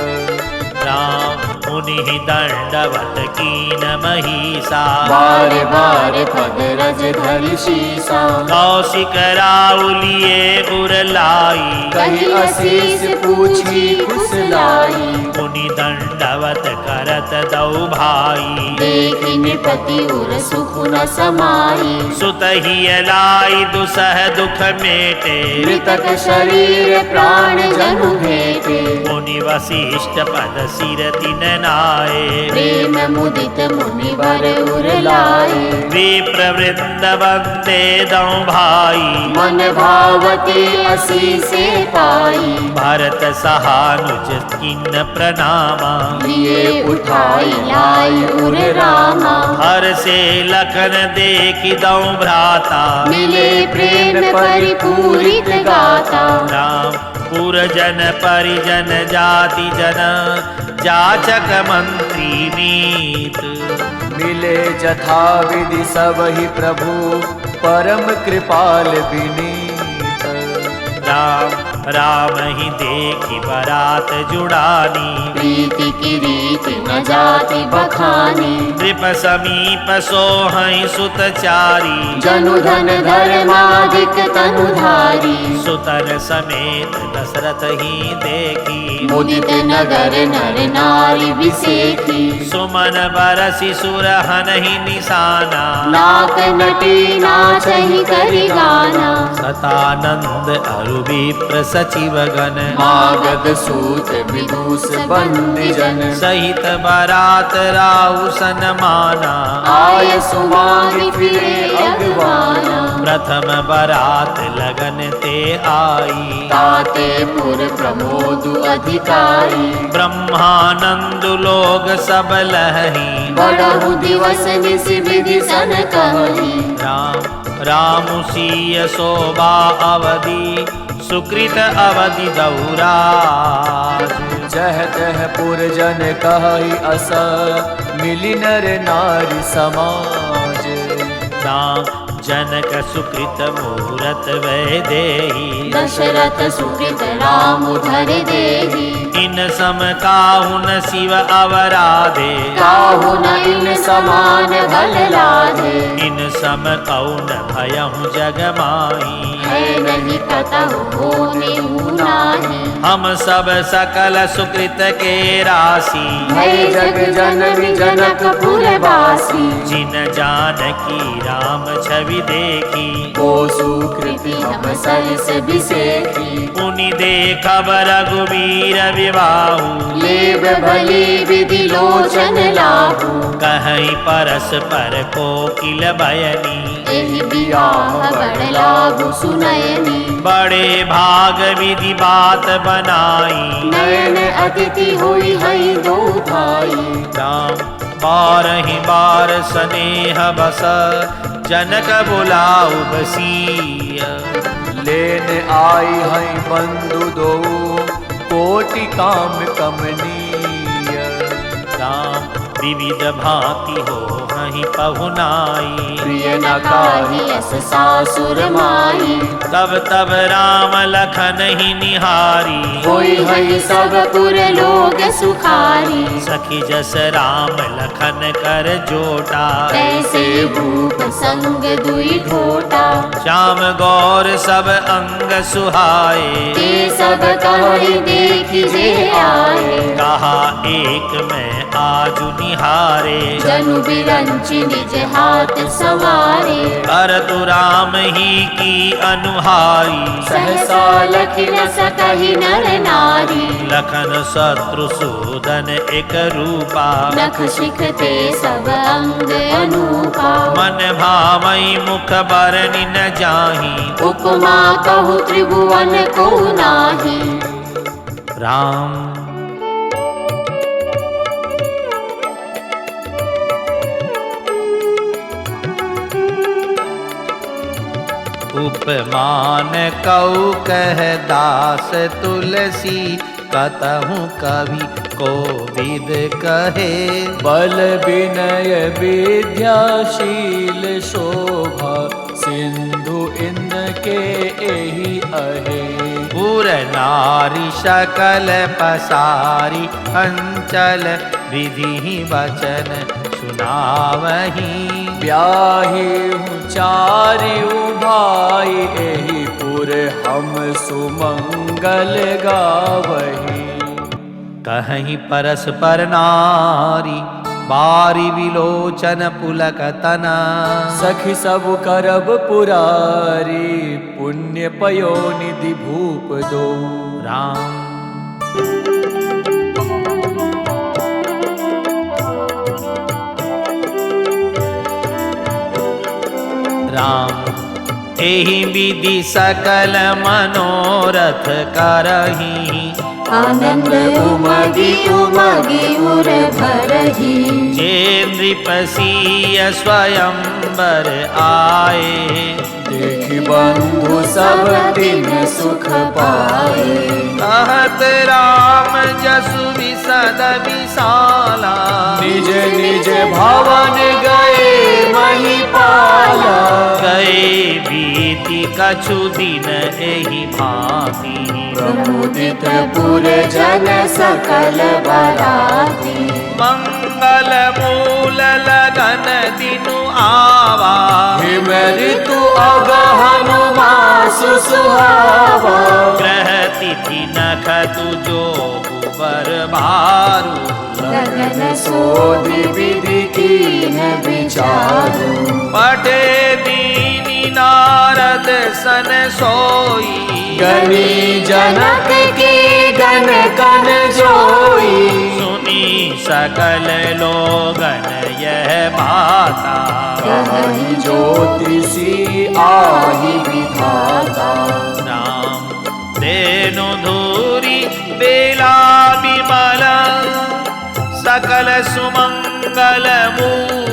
राम मुनि दंडवत कीन महिषा, बार बार पद रज धरि शीसा, कौशिक राउलिए उर लाई, कही असीस पूछी कुशलाई, मुनि दंडवत कर भरत दौ भाई। देखि नृपति उर सुख न समाई। सुत ही लाई दुसह दुख मेटे। मृतक शरीर प्राण जनु भेटे। मुनि वशिष्ठ पद सिर तिन नाये। प्रेम मुदित मुनि वर उर लाए। विप्रवृंद वंदे दौ भाई। मन भावती असी से पाई। भरत सहानुज किन्न प्रणामा। लिए उठाई लाई उर रामा। हर से लखन देखि दौ भ्राता। मिले प्रेम परिपूरित गाता। राम पुरजन परिजन जाति जन जाचक मंत्री नीत। मिले जथा विधि सब ही प्रभु परम कृपाल विनीत। राम राम ही देखि बरात जुड़ानी। प्रीति की रीति न जाति बखानी। नृप समीप सोहै सुत चारी। जनु धन धर्माधिक तनुधारी। सुतन समेत दशरथ ही देखी। मुदित नगर नर नारी विसेखी। सुमन बरसि सुरहन ही निशाना। नाक नटी नाचहि करि गाना। सतानंद अरु विप्र सचिव गण। मागध सूत विदूष बंदी जन। सहित बारात राउ सनमाना। आय सुमांग फिरे अगवाना। प्रथम बारात लगन ते आई। ताते पुर प्रमोद अधिकारी। ब्रह्मानंद लोग सब लहही। बड़हु दिवस निस विधि सन कहि। राम राम सीय शोभा अवधि। सुकृत अवधि दौराज। जह तह पुरजन कहि अस मिली नर नारी समाज। राम जनक सुकृत मुहूर्त वै देहि। दशरथ सुकृत राम धर देहि। इन सम काहु न शिव अवराधे। काहु न इन समान बल लाधे। इन सम कौन भयहु जग माही। है नहीं कतहु होने नाही। हम सब सकल सुकृत के राशि। है जग जननी जनकपुर वासी। जिन जानकी राम छवि देखी। को सुकृति हम सरस बिसेखी। पुनि देखब रघुवीर विवाहु। लेब भली विधि लोचन लाहू। कहीं परस्पर कोकिल बयनी। एहि बियाह बड़ लाभु सुनयनी। बड़े भाग विधि बात बनाई। नयन अतिथि हुई हई दो भाई। राम बारहि बार स्नेह बस। जनक बुलाउ बसीय। लेन आई हई बंधु दो कोटि काम कमनीय। राम विविध भांति हो हहि पहुनाई। प्रिय न काहि अस सासुर माई। तब तब राम लखन ही निहारी। होई हई सब पुर लोग सुखारी। सखी जस राम लखन कर जोटा। कैसे भूप संग दुई ढोटा। श्याम गौर सब अंग सुहाए। ते सब कहि देखि जे आए। कहा एक में आजु निहारे। जनु बिरंचि निज हाथ सवारे। कर तु राम ही की अनुहारी। सहसा लखि न सकहि नर नारी। लखन शत्रु सूदन एक रूपा। नख शिखते सब अंग अनूपा। मन भावई मुख बरनि न जाही। उपमा कहु त्रिभुवन को नाही। राम उपमान कऊ कह दास तुलसी। कतहु कवि कोविद कहे। बल विनय विद्याशील शोभा सिंधु इनके एहि अहे। पुर नारी सकल पसारी। अंचल विधि वचन सुनावही। ब्याही हूँ चारियु भाई एहि पुर हम सुमंगल गावही। कहीं परस्पर नारी बारी विलोचन पुलक तना। सखी सब करब पुरारी पुण्य पयो निधि भूप दो। राम राम एहि विधि सकल मनोरथ करही। आनंद उमगी उमगी उर भरही। जे नृपसीय स्वयंवर आए। देखि बंधु सब दिन सुख पाए। कहत राम जसु विशद विशाला। निज निज भवन गए महिपाला। गए बीति कछु दिन एहि भांति। प्रमुदित पुर जन सकल बराती। मंगल मूल लगन दिनु आवा। हिम ऋतु अगहन मासु सुहावा। ग्रह तिथि नखतु जो बर भारू। लगन सोधि विधि कीन विचारू। पठे दीनी नारद सन सोई। गनी जनक के गण कन जोई। सुनी सकल लोगन यह बाता। कहीं ज्योतिषी आहि विधाता। राम तेनु धूरी बेला विमल। सकल सुमंगल मूल।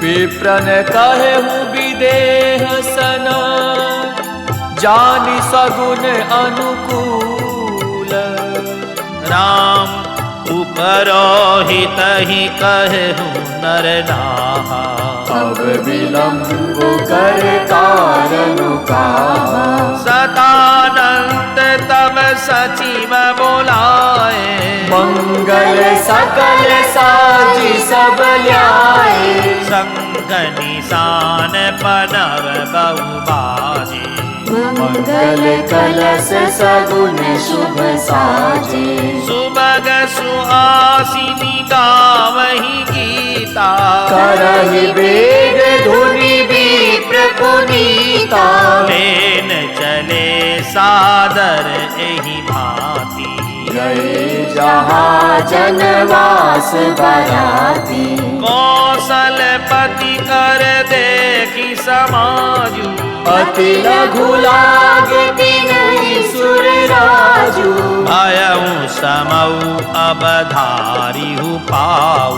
विप्रन कहे हूँ विदेह सन। जानि सगुन अनुकूल। राम उपरोहित ही कहूँ नर नाहा। अब विलंब कर कारण कहा। सदानंद तब सचिव बोलाए। मंगल सकल साजी सब ल्याए। संग निशान पनव बहुबाजे। मंगल कलश सगुन शुभ साजे। सुबग सुहासिनी गावहि गीता। करहि वेद धुनि विप्र पुनीता। लेन चले सादर एहि भांति। गए जहाँ जनवास बराती। कौशलपति कर देखि समाजु। अति लघु लागे तिनहि सुर राजू। भयउ समऊ अबधारिहु पाऊ।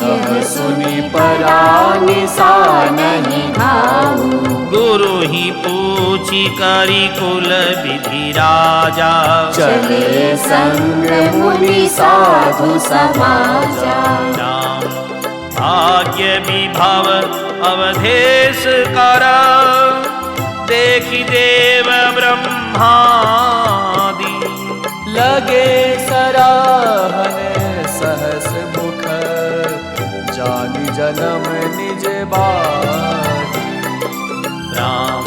यह सुनि परा निशानहि भाऊ। गुरु ही पूछी करी कुल विधि राजा। चले संग मुनि साधु समाजा। राम भाग्य विभव अवधेश कर। देखि देव ब्रह्मादि। लगे सराहन सहस मुख। जानि जन्म निज बानी। राम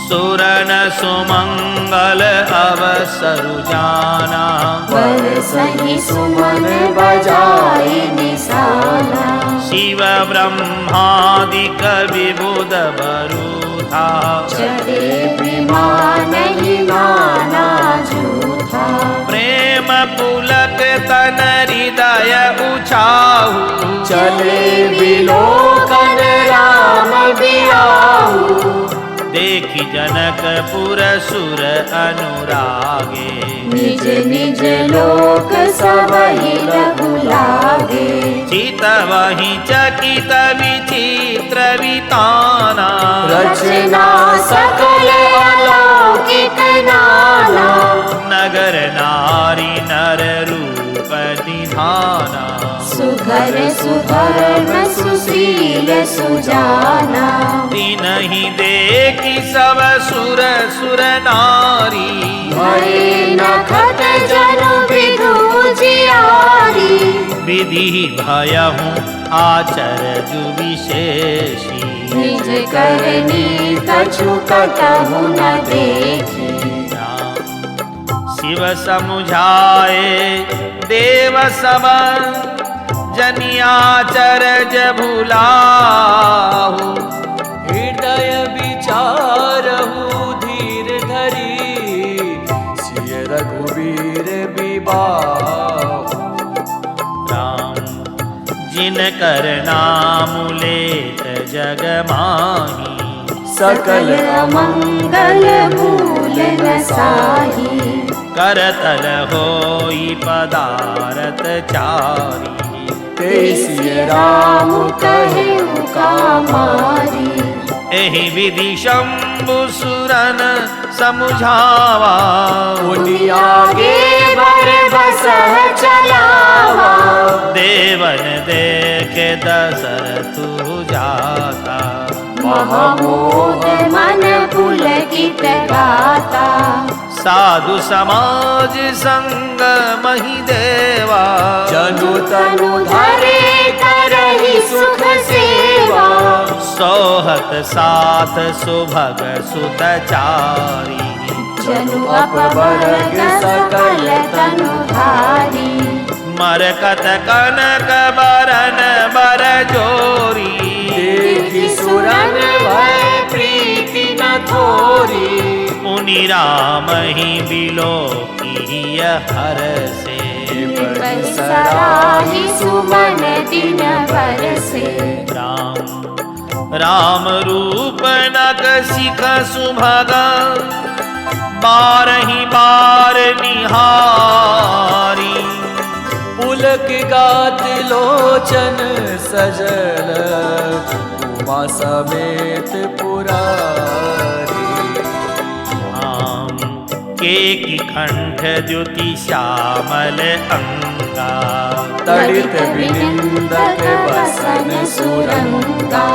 सुरन सुमंगल अवसरु जाना। पर सही सुमन बजाए निशाना। शिव ब्रह्मादिक विबुध बरूथा। चले विमान ही नाना झूठा। प्रेम पुलक तन हृदय उछाहु। चले विलोकन राम बियाहू। देखि जनकपुर सुर अनुरागे। निज निज लोक सबहि रघु लागे। चितवहि चकित विचित्र विताना। रचना सकल अलौकिक नाना। नगर नारी नर रूप निधाना। सुघर सुधर्म सुशील सुजाना। तिनहि देखि सब सुर सुर नारी। भये नखत जनु विदु जियारी। विधि भयहु आचरजु विशेषी। निज करनी कछु कतहु न देखी। शिव समुझाए देव सब जनियाचरज भुलाहु। हृदय विचारहु धीर धरी सिय रघुवीर विबाहु। राम जिन कर नाम लेत जग माही सकल अमंगल मूल नसाही। करतल होई पदारथ चारी तेसिय राम कहे कामारी। एहि विधि शंभु सुरन समुझावा मुनि आगे बर बसह चलावा। देवन देखे दशरथ जाता महामोद मन पुलकित गाता। साधु समाज संग मही देवा जनु तनु धरे करहि सुख सेवा। सोहत साथ सुभग सुत चारी जनु अपवर्ग सकल तनु धारी। मरकत कनक बरन बर जोरी देखि सुरन भय प्रीति न थोरी। मुनि राम ही बिलो की हर से सराही सुमन दिन भर से। राम रूप नक सिख सुभगा बारही बार निहारी पुलक गात लोचन सजल उमा समेत पुरारी। के की कंठ ज्योति श्यामल अंगा तड़ित विनिंदक बसन सुरंगा।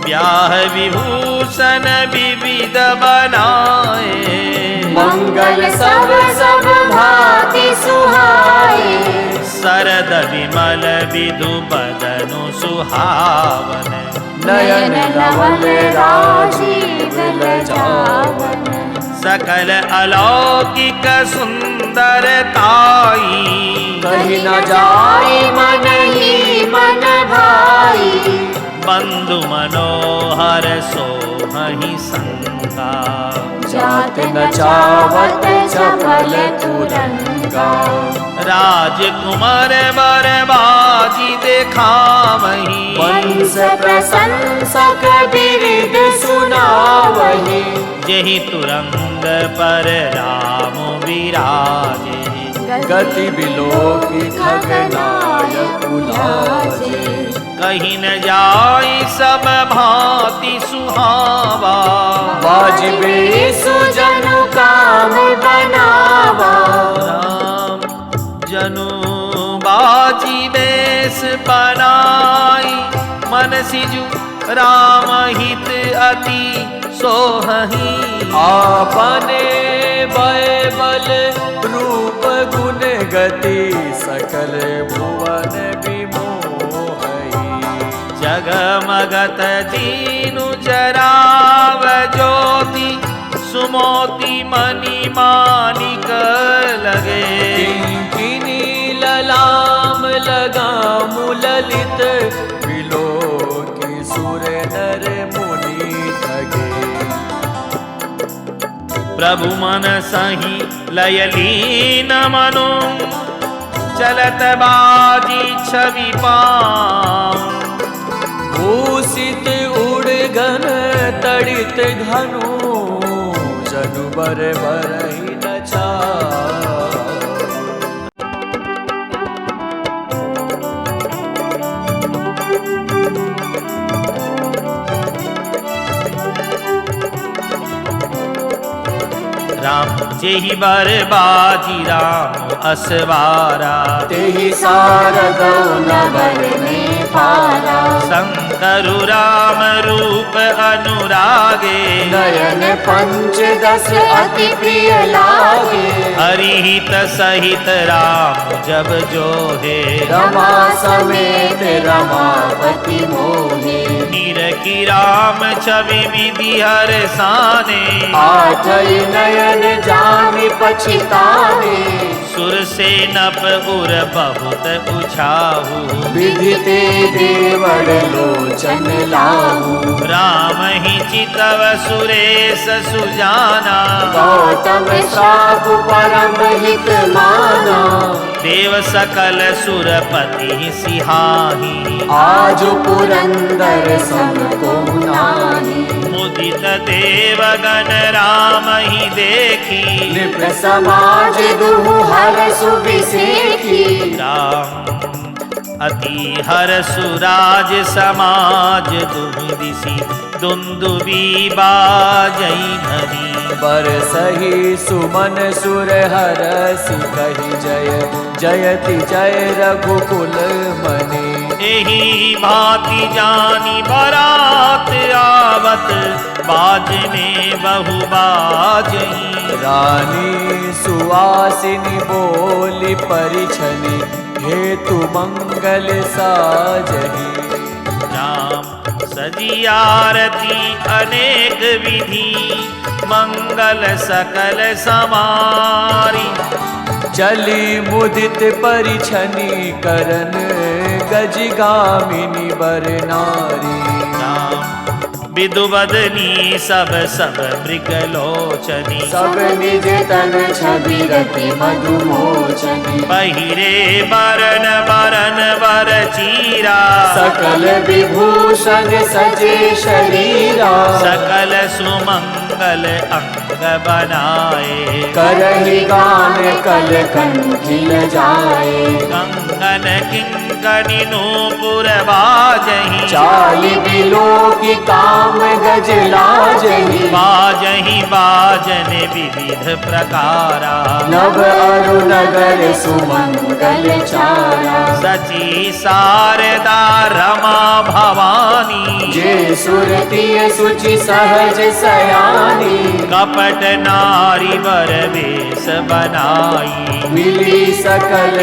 ब्याह विभूषण विविध बनाए मंगल सब सब भांति सुहाए। सरद विमल विधु बदनु सुहावन नयन नवल राजीव लजावन। सकल अलौकिक सुंदरताई कहीं न जाए मन ही मन भाई। बंधु मनोहर सोहहि संगा जात न चावत चपल तुरंगा। राजकुमार बरबाजी देखावही वंश प्रशंसक बिरद सुनावही। जेहि तुरंग पर राम विराजे गति बिलोकी खगनायक उलाजे। कहीं न जाई सब भांति सुहावा वाजिबे सुजनु काम बनावा। राम जनु बाजी बेस बनाई मन सिजु राम हित अति सोहही। आपने बय बल रूप गुण गति सकल भुवन विमोहई। जगमगत दीनु जराव ज्योति सुमोति मणि मानिक लगे। किंकिनी ललाम लगाम ललित बिलोकी सुर नर मुनि ठगे। प्रभु मन सही लयलीन मनु चलत बाजी छवि पाऊं। भूषित उड़गन तड़ित धनु जनु बर बरहि नचा। राम जेहि बर बाजी राम असवारा तेहि सारदौ नगर में पारा। शंकरु राम रूप अनुरागे नयन पंचदश अति प्रिय लागे। हरिहित सहित राम जब जोहे रमा समेत रमापति मोहे। निरखी राम छवि विधि हर साने, आठई नयन जामि पछिताने, सुर से नप उर बहुत उछाहू, विधिते देवड़ लोचन लाहू, राम ही चितव सुरेश सुजाना, गौतम श्राप परम हित माना, देव सकल सुरपति सिहाही, आज पुरंदर सब को नाही, मुदित देवगण राम ही देखी, नृप समाज दुहु हर सुविसेखी, राम अति हर सुराज समाज दुर्दिशी, दुंदुबी बाजई धरी, बरसहि सुमन सुर हरसि कहि जय जयति जय रघुकुल मनि, एही भांति जानी बरात आवत, बाजने बहु बाजई, रानी सुवासिनी बोली परिछनि, हेतु मंगल साजहि, राम सजी आरती अनेक विधि, मंगल सकल समारी, चली मुदित परिछनि करन, गजगामिनी बर नारी, राम विदुवदनी सब सब मृगलोचनी, सब निज तन छवि रति मधुमोचनी, पहिरे बरन बरन बर चीरा, सकल विभूषण सजे शरीरा, सकल सुमंगल अंग बनाए, करहि गान कल कंठी जाए, कंगन किंकनी नूपुर बाजही, चाली बिलो की काम गज लाजहि, बाजही बाजन विविध प्रकारा, नव अरु नगर सुमंगल चारा, सची शारदा रमा भवानी, जे सुरती सुचि सहज सयानी, कपट नारी वर वेश बनाई, मिली सकल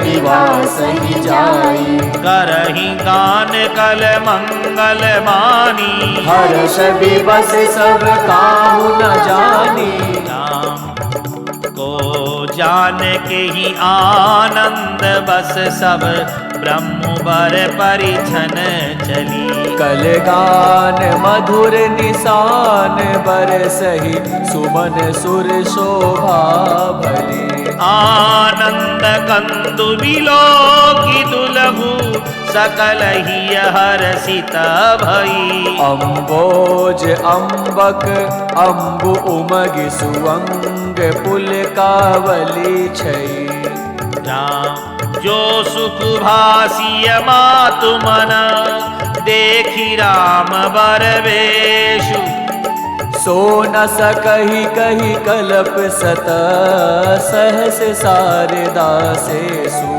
निवास ही जाई, करही गान कल मंगल मानी, हर्ष विवश सब काहू न जानी, राम को जान के ही आनंद बस सब ब्रह्म बर परिछन चली, कल गान मधुर निशान बरसहि, सुमन सुर शोभा भली, आनंद कंदु विलोकी दुलभु, सकल ही हर्षित भई, अम्बोज अम्बक अम्बु उमगि सुअंग पुलकावली छई, राम जो सुख भासिय मातु मन, देखी राम बर वेशु, सो न सकहि कहि कल्प सत, सहस शारदा सेसु,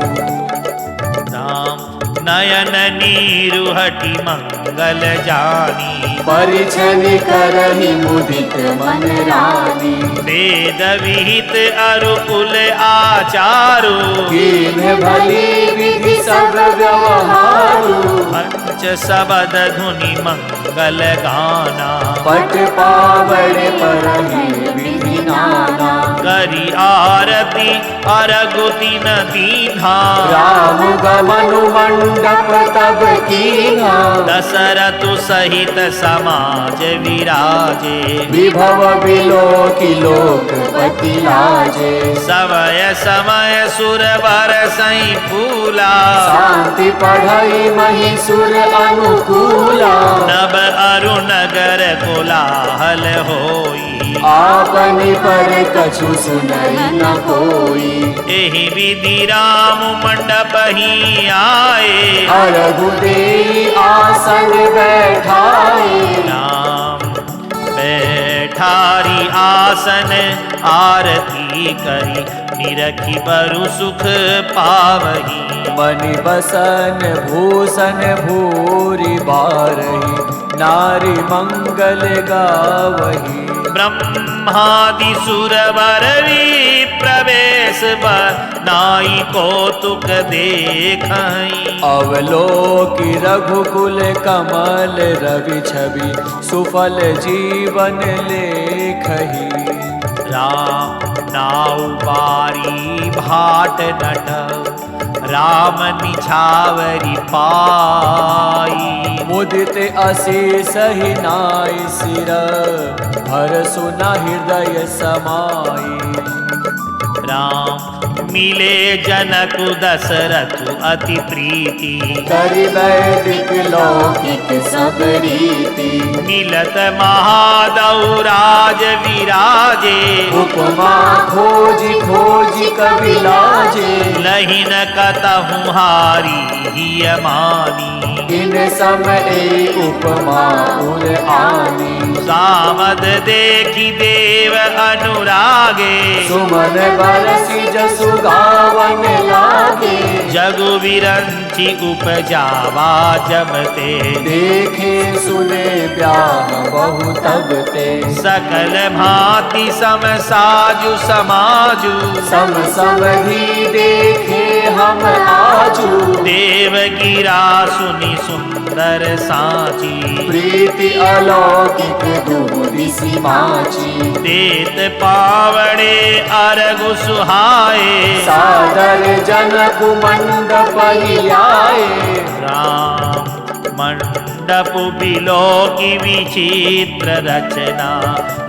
राम नयन नीरु हटि मंगल जानी, परिछनि करहि मुदित मन रानी, वेद विहित अरु कुल आचारु, कीन भली विधि सब व्यवहारु, पंच सबद धुनि मंगल गाना, पट पावड़ परहि विधि नाना, करी आरती अरगुति न दीन्हा, राम गमनु मंडप तब कीन्हा, दशरथु सहित समाज विराजे, विभव बिलोकी लोकपति लाजे, समय समय सुर बरसई फूला, शांति पढ़ई महिसुर अनुकूला, नभ अरु नगर कोलाहल होई, आपनि पर कछु सुनई न कोई, एहि विधि राम मंडप ही आए, अरघु देई आसन बैठाए, राम बैठारी आसन आरती करी, निरखी बरु सुख पावही, मणि बसन भूषण भूरि बारहि, नारी मंगल गावही, ब्रह्मादि सुरवर प्रवेश नाई कौतुक देखई। अवलोकि रघुकुल कमल रवि छवि सुफल जीवन लेखहि। राम नाउ बारी भाट नट राम निछावरी पाई। मुदित असीस ही नाई सिर हर सुना हृदय समाई। राम मिले जनक दशरथ अति प्रीति करि वैदिक लौकिक सब रीति। मिलत महादौ राज विराजे उपमा खोजी खोजी कवि लाजे। लहिन कतहु हारी हिय मानी। इन समय उपमा उर आनी। सामद देखी देव अनुरागे सुमन बरसी जसु गावन लागे। जगु विरंचि उपजावा जमते देखे सुने ब्याह बहु तब ते। सकल भांति सम साजु समाजु सम समधी देखे हम आजू। देव गिरा सुनि सुंदर साची। प्रीति अलौकिक दुहु दिसि माची। देत पावड़े अरगु सुहाए सादर जनक मंडप ही आए। राम मंडप बिलो की विचित्र रचना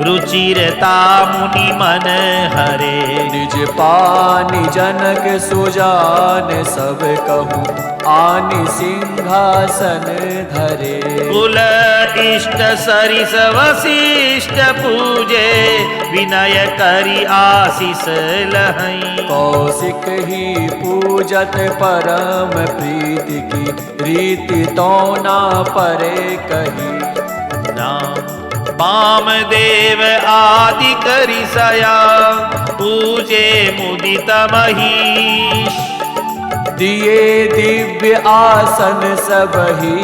रुचिरता मुनि मन हरे। निज पानी जनक सुजान सब कहूँ आनि सिंहासन धरे। कुल इष्ट सरिस वशिष्ठ पूजे विनय करि आशीष लहई। कौशिक ही पूजत परम प्रीति की रीति तो ना परे कही। राम वाम देव आदि करि सया पूजे मुदित महीश। दिए दिव्य आसन सबही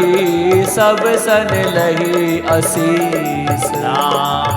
सब सन लही असीस। राम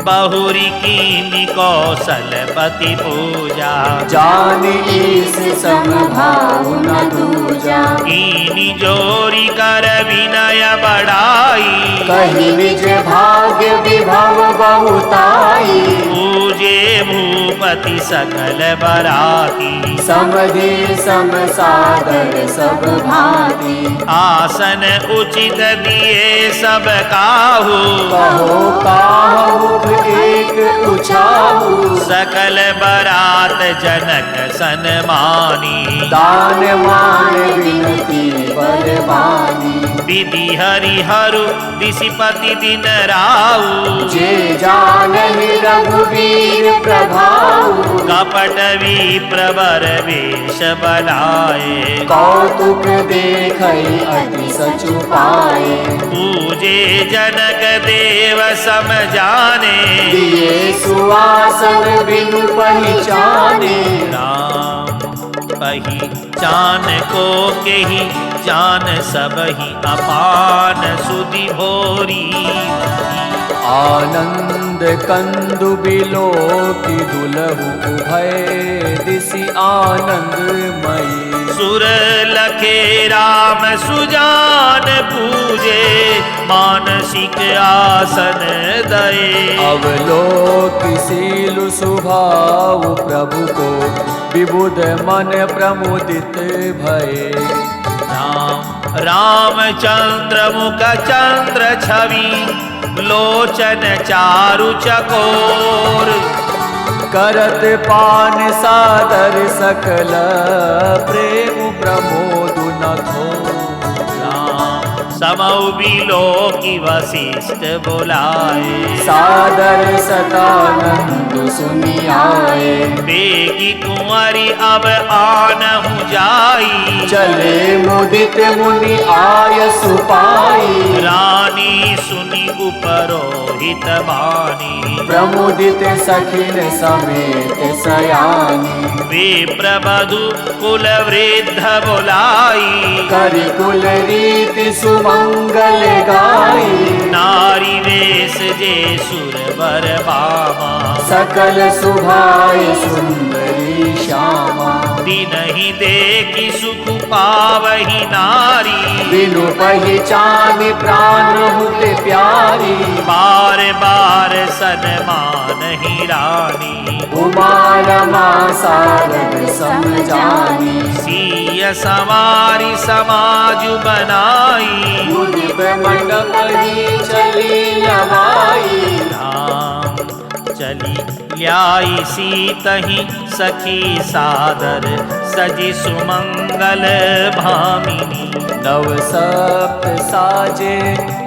बहुरी कीनी कौशलपति पूजा जानी ईस समभाव न दूजा। कीनी जोरी कर विनय बढ़ाई कहीं निज भाग्य विभव बहुताई। पूजे भूपति सकल बराती समधि सम सादर सब भांति। आसन उचित दिए सब काहू कहो काहू एक उछाहू। सकल बरात जनक सन्मानी दान मान विनती बरबानी। विधि हरिहरु दिशिपति दिन राऊ जे जानहि रघुवीर प्रभाऊ। कपट विप्रवर वेश बलाए कौतुक देखई अति सचु पाए। पूजे जनक देव सम जाने दिए सुवासन बिनु पहचाने। राम पहचान को केहि जान सबहि अपान सुधि भोरी। आनंद कंदु बिलो की दुलहु भय दिसि आनंदमयी। सुर लखे राम सुजान पूजे मानसिक आसन दये। अवलोकिसीलु सुभाव प्रभु को विबुध मन प्रमुदित भये। राम रामचंद्र मुख चंद्र छवि लोचन चारु चकोर। करत पान सादर सकल प्रेम प्रमोदु न थोर। समौ बिलो की वशिष्ठ बुलाए सादर सतानंद सुनि आए। बेगी कुंवरी अब आनहु जाई चले मुदित मुनि आय सुपाई। रानी सुनि उपरोहित बानी प्रमुदित सखिन समेत सयानी। विप्रवधु कुल वृद्ध बुलाई करि कुल रीति सुम मंगल गाई। नारी वेश जे सुर वर बामा, सकल सुभाए सुंदरी श्यामा। दिनहि देखि सुख पावहि नारी, बिनु पहचान प्राण हुत प्यारी। बार बार सन्मानहि रानी, उमा रमा सारद समझानी। सिय समारी समाज बनाई, मुनि मंडप ही चली लवाई। राम चली ल्याई सीतहि सखी सादर, सजी सुमंगल भामिनी। नव सप्त साजे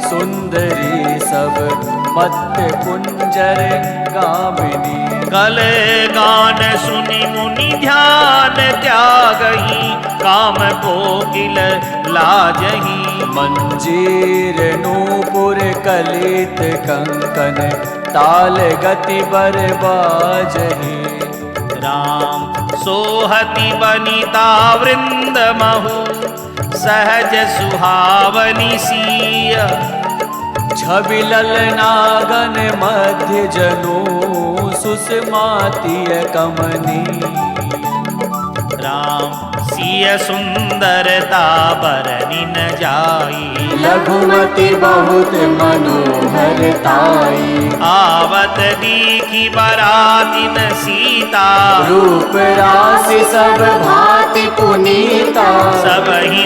सुंदरी सब, मत्त कुंजर गामिनी। कल गान सुनि मुनि ध्यान त्यागही, काम कोकिल लाजही। मंजीर नूपुर कलित कंकन, ताल गति बर बाजही। राम सोहति बनिता वृंद महु, सहज सुहावनी सिय। छवि ललनागन मध्य जनु, सुषमातीय कमनी। राम सिय सुंदरता बरनि न जाई, लघुमति बहुत मनोहरताई। आवत दीखी बरातिन सीता, रूप राशि सब भांति पुनीता। सब ही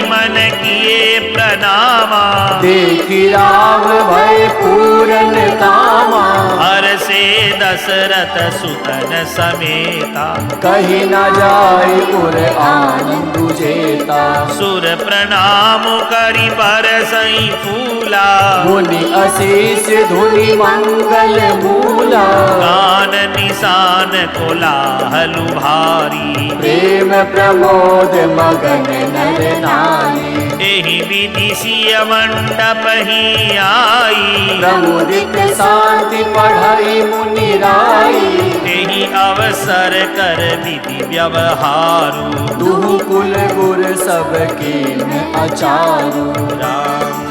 मन किए प्रणामा, देखी राम भय पूरन कामा। हर से दशरथ सुतन समेता, कही न जाय पुर आनंद जेता। सुर प्रणाम करि बरसई फूला, मुनि अशीष धुनि मंगल मूला। गान निशान कोलाहलु भारी, प्रेम प्रमोद मगन नर नारी। एहि विधि सिय मंडप ही आई, प्रमुदित शांति पढ़ई मुनि राई। तेहि अवसर कर विधि व्यवहारु, दुहु कुल गुर सब कीन अचारु। राम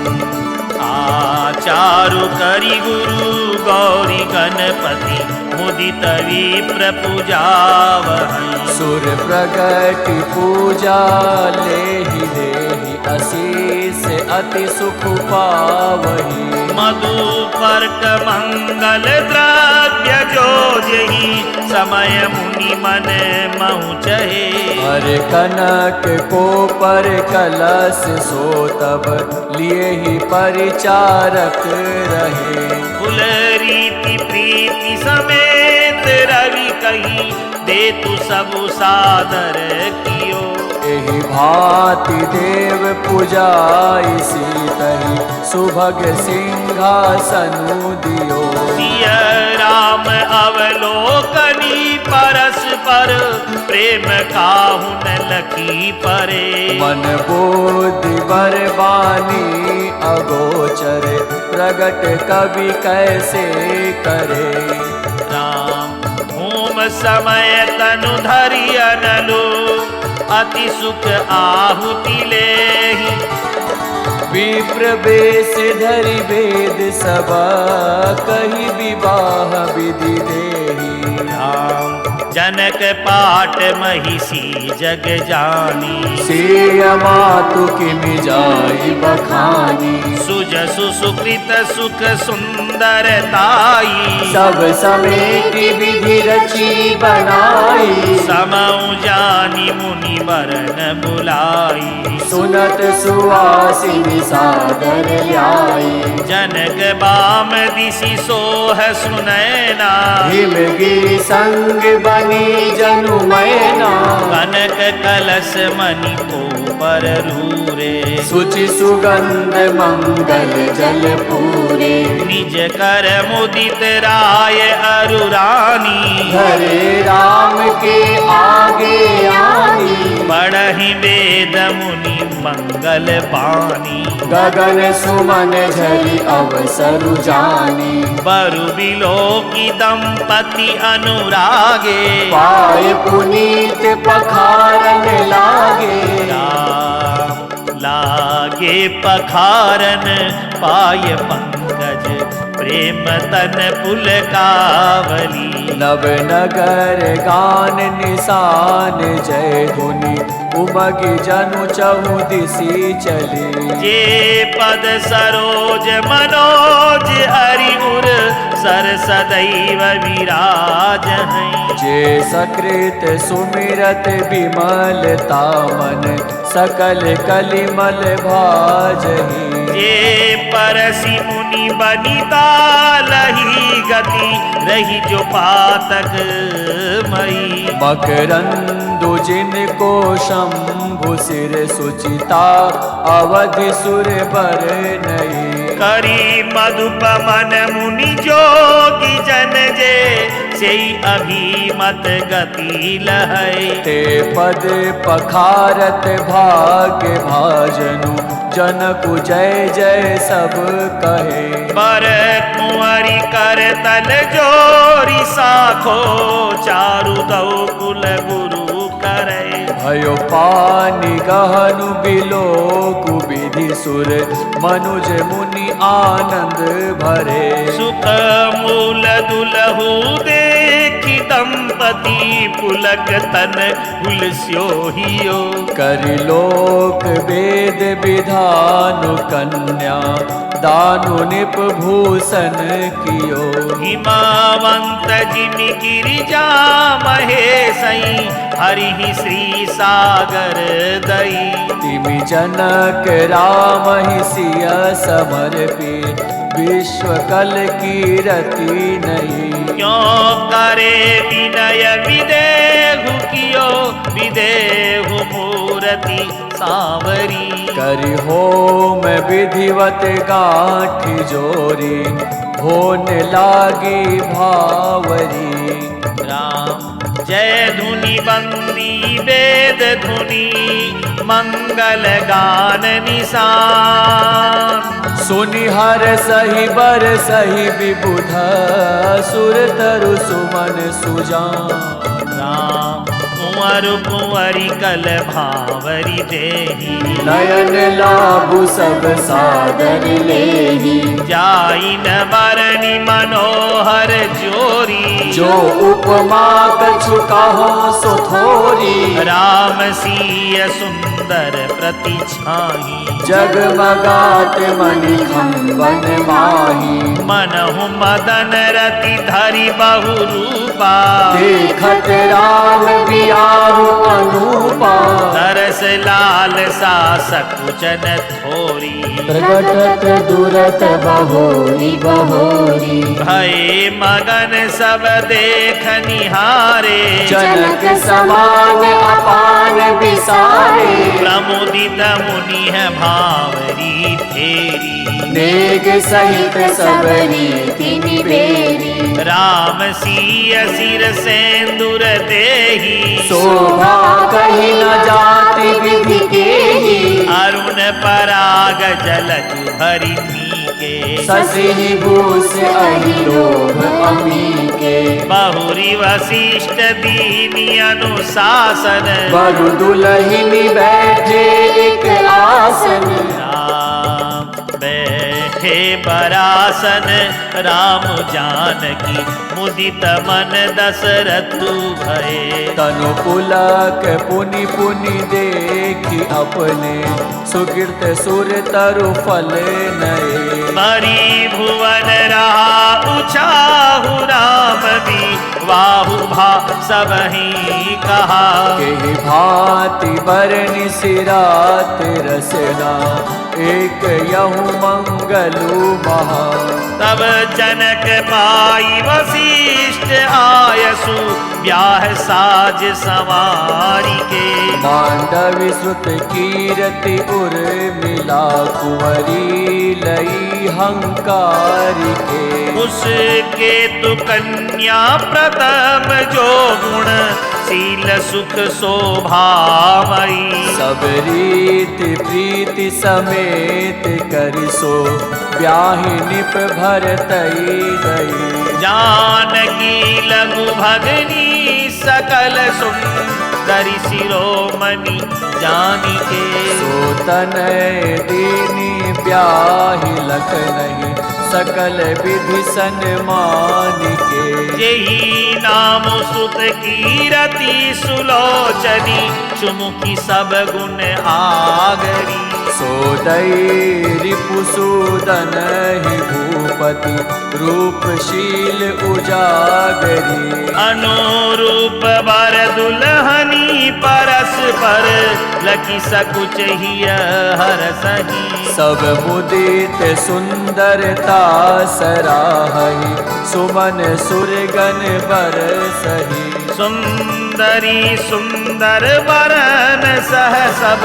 आचारु करि गुरु गौरी गणपति, मुदित विप्र पूजावहै। सुर प्रगट पूजा लेहि अशीष अति सुख पावही। मधुपर्क मंगल द्रव्य जो जही, समय मुनि मन महु चहे। हर कनक को पर कलश सो, तब लिए ही परिचारक रहे। कुल रीति प्रीति समेत रवि कही, दे तु सबु सादर कियो। एहि भांति देव पूजाई सीतहि, सुभग सिंहासनु दियो। सिय राम अवलोकनी परस्पर, प्रेम काहु न लखी परे। मन बोधि बरबानी अगोचर, प्रगट कवि कैसे करे। राम होम समय तनु धरि अनलो, अति सुख आहुति लेहि। विप्र बेश धरि वेद सबा, कही विवाह विधि देहि। राम जनक पाट महिषी जग जानी, सिय मातु किमि जाई बखानी। सुजसु सुकृत सुख सुंदरताई, सब समेटि विधि रची बनाई। समऊ जानी मुनि वरन बुलाई, सुनत सुवासिनी सादर लाई। जनक बाम दिशि सोह सुनैना, हिमगिरि संग बनी जनु मैना। कनक कलश मणि को पर रूरे, सुचि सुगंध मंगल जल पूरे। निज कर मुदित राय अरुरानी, हरे राम के आगे आनी। बढ़हि वेद मुनि मंगल बानी, गगन सुमन झरि अवसरु जानी। बरु बिलोकी दंपति अनुरागे, पाय पुनीत पखारन लागे। राम लागे पखारन पाय पंकज प्रेम तन पुलकावली नव नगर गान निशान जय धुनि उमगी जनु चहु दिशि चली जे पद सरोज मनोज हरि उर सर सदैव विराज हैं जे सकृत सुमिरत विमलता मन सकल कलिमल भाजहि जे परसि मुनि बनिता लही गति रही जो पातक मई मकरंदु जिनको शंभु सिर सुचिता अवधि सुर बर नई करी मधुपमन मुनि जोगी जन जे सेई अभिमत गति लहै ते पद पखारत भाग्य भाजनु जनकु जय जय सब कहे पर कुंवरी कर तल जोरी साखो चारु दौ कुल गुरु करे भयो पानी गहनु बिलोकु विधि सुर मनुज मुनि आनंद भरे सुख मूल दुलहु देखी दंपति पुलक तन हुलस्योहियो करिलोक वेद विधानु कन्या दानु निप भूषण कियो हिमावंत जिमि गिरिजा महेशई हरि श्री सागर दई तिमि जनक राम ही सिया समर्पी विश्व कल कीरति नहीं क्यों करे विनय विदेहु कियो विदेहु मूर्ति सांवरी करि होम विधिवत गांठी जोरी होने लागी भावरी राम जय धुनि बंदी वेद धुनि मंगल गान निशान सुनि हर सही बर सही विबुध सुर तरु सुमन सुजान राम कुंवर कुंवरी कल भावरी देही नयन लाभु सब सादर लेही जाई न बरनी मनोहर जोरी जो उपमा कछु कहो सो थोरी राम सीय सुंदर प्रति छाही जगमगाट मणि खंबन माही मनहु मदन रति धरि बहु रूपा देखत राम बियाहु अनुपा तरस लाल सा सकुचन थोरी प्रगटत दुरत बहोरी बहोरी भय मगन सब देख निहारे जनक समान अपान विसारे प्रमुदित मुनि है भावरी फेरी नेग सहित सब रीति निबेरी राम सीय सिर सेंदुर देही शोभा कही न जाति विधि केही अरुण पराग जलजु हरि मीके शशि भूष अहि लोभ अमी के बहुरी वशिष्ठ दीनी अनुशासन वरु दुलहिनी बैठे एक आसन राम बैठे बरासन राम जानकी मुदित मन दशरथु भये तनु पुलक पुनि पुनि देखी अपने सुकृत सुर तरु फल नए बरी भुवन रहा उछाहु राम भी वाहु भा सब ही कहा के भांति बरनि सिरात रसना एक यहु मंगलु महा तब जनक पाई वशिष्ठ आयसु ब्याह साज सवारी के मांडवी श्रुत कीरति उर मिला कुंवरी लई हंकारी के उसके तु कन्या प्रथम जो गुण शील सुख शोभामयी सब रीति प्रीति समेत करिसो ब्याहि निप भरतई गई जानकी लघु भगनी सकल सुन सुंदरी शिरोमणि जानिके। सोतनय दीनी ब्याहि लख नहीं, सकल विधि सन्मान के। यही नाम सुत कीरति सुलोचनी, सुमुखी सब गुण आगरी। सोदई रिपुसूदन ही भूपति, रूपशील उजागरी। अनुरूप वर दुल्हनी परस्पर, लकी सकुच ही हर सही। सब मुदित सुंदरता सराहई, सुमन सुरगन बरसही। सुंदरी सुंदर वरन सह सब,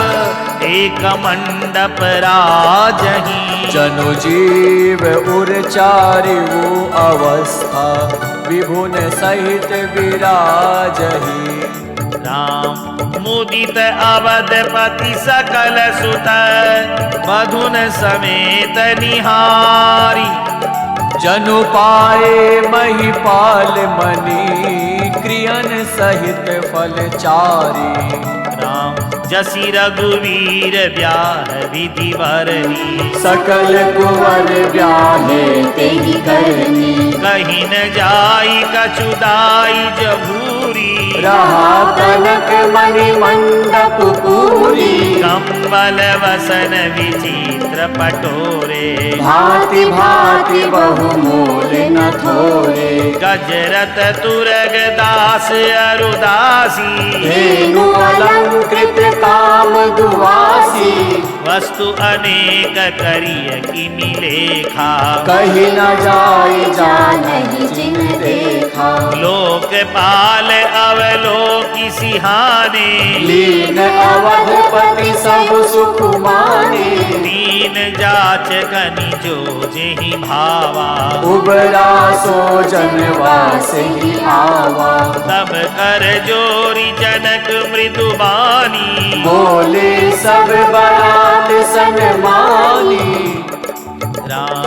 एक मंडप राजही। जनु जीव उरचारि वो अवस्था, विभुन सहित विराजही। राम मुदित अवधपति सकल सुत, मधुन समेत निहारी। जनु पाए महिपाल मणि, क्रियन सहित फलचारी। राम जसी रघुवीर ब्याह विधि भरही, सकल कुंवर ब्याहे तेहि करनी। कहीं न जाई कछुदाई जभूरी। रहा कनक मणि मंडप पूरी, कंबल वसन विचित्र पटोरे। भांति भांति बहुमूल न थोरे। गजरत तुरग दास अरुदासी, धेनु अलंकृत काम दुआसी। वस्तु अनेक करिय किमि लेखा, कहीं न जाय जानहि जिन देखा। लोकपाल अवलोकि सिहाने, लीन अवधपति सब सुख माने। दीन जाचकनि जो जेहि भावा, उबरा सो जनवास ही आवा। तब कर जोरी जनक मृदुबानी। बोले सब बरात सन्मानी। राम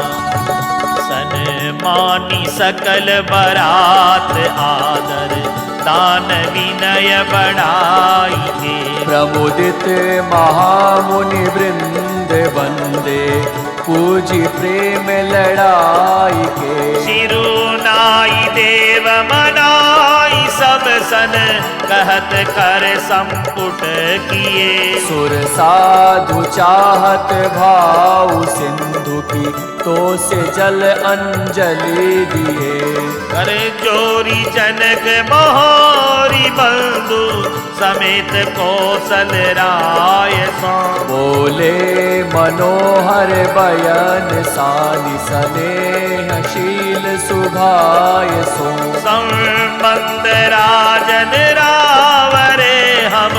सन्मानी सकल बरात आदर, दान विनय बढ़ाई के। प्रमुदित महामुनि वृंद वंदे, पूजी प्रेम लड़ाई के। शिरुनाई देव मनाई सब सन, कहत कर संपुट किए। सुर साधु चाहत भाव सिंधु की, तो से जल अंजलि दिए। कर जोरी जनक मोहरी बंधु, समेत कौशल राय सो। बोले मनोहर बयन सानि, स्नेहशील सुभाय सो। संबंध राजन रावरे, हम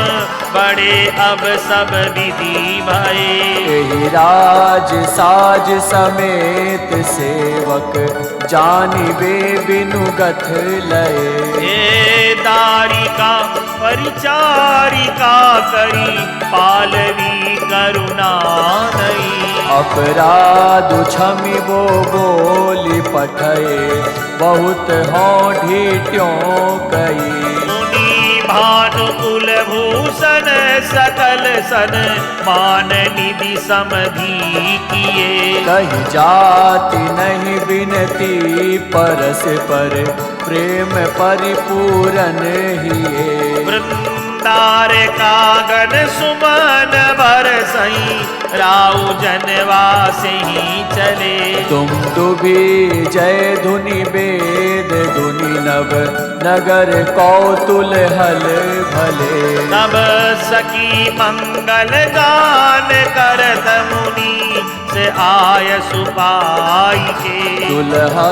बड़े अब सब विधि भये। एहि राज साज समेत सेवक, जानिबे बिनु गथ लये। हे दारिका परिचारिका करी, पालवी करुणा नहीं। अपराध क्षमि वो बोली पठये, बहुत होठी त्यों कई। मुनि भानुकुल भूषण सकल सन, मान निधि समधि किए। कहीं जाति नहीं बिनती, परस पर प्रेम परिपूरन हिये। वृंदार कागन सुमन बरसई, राउ जनवासे ही चले। तुम दुभी जय धुनि वेद धुनि नव, नगर कौतुल हल भले। तब सखी मंगल गान करत मुनि, से आय सुपाई के। दुल्हा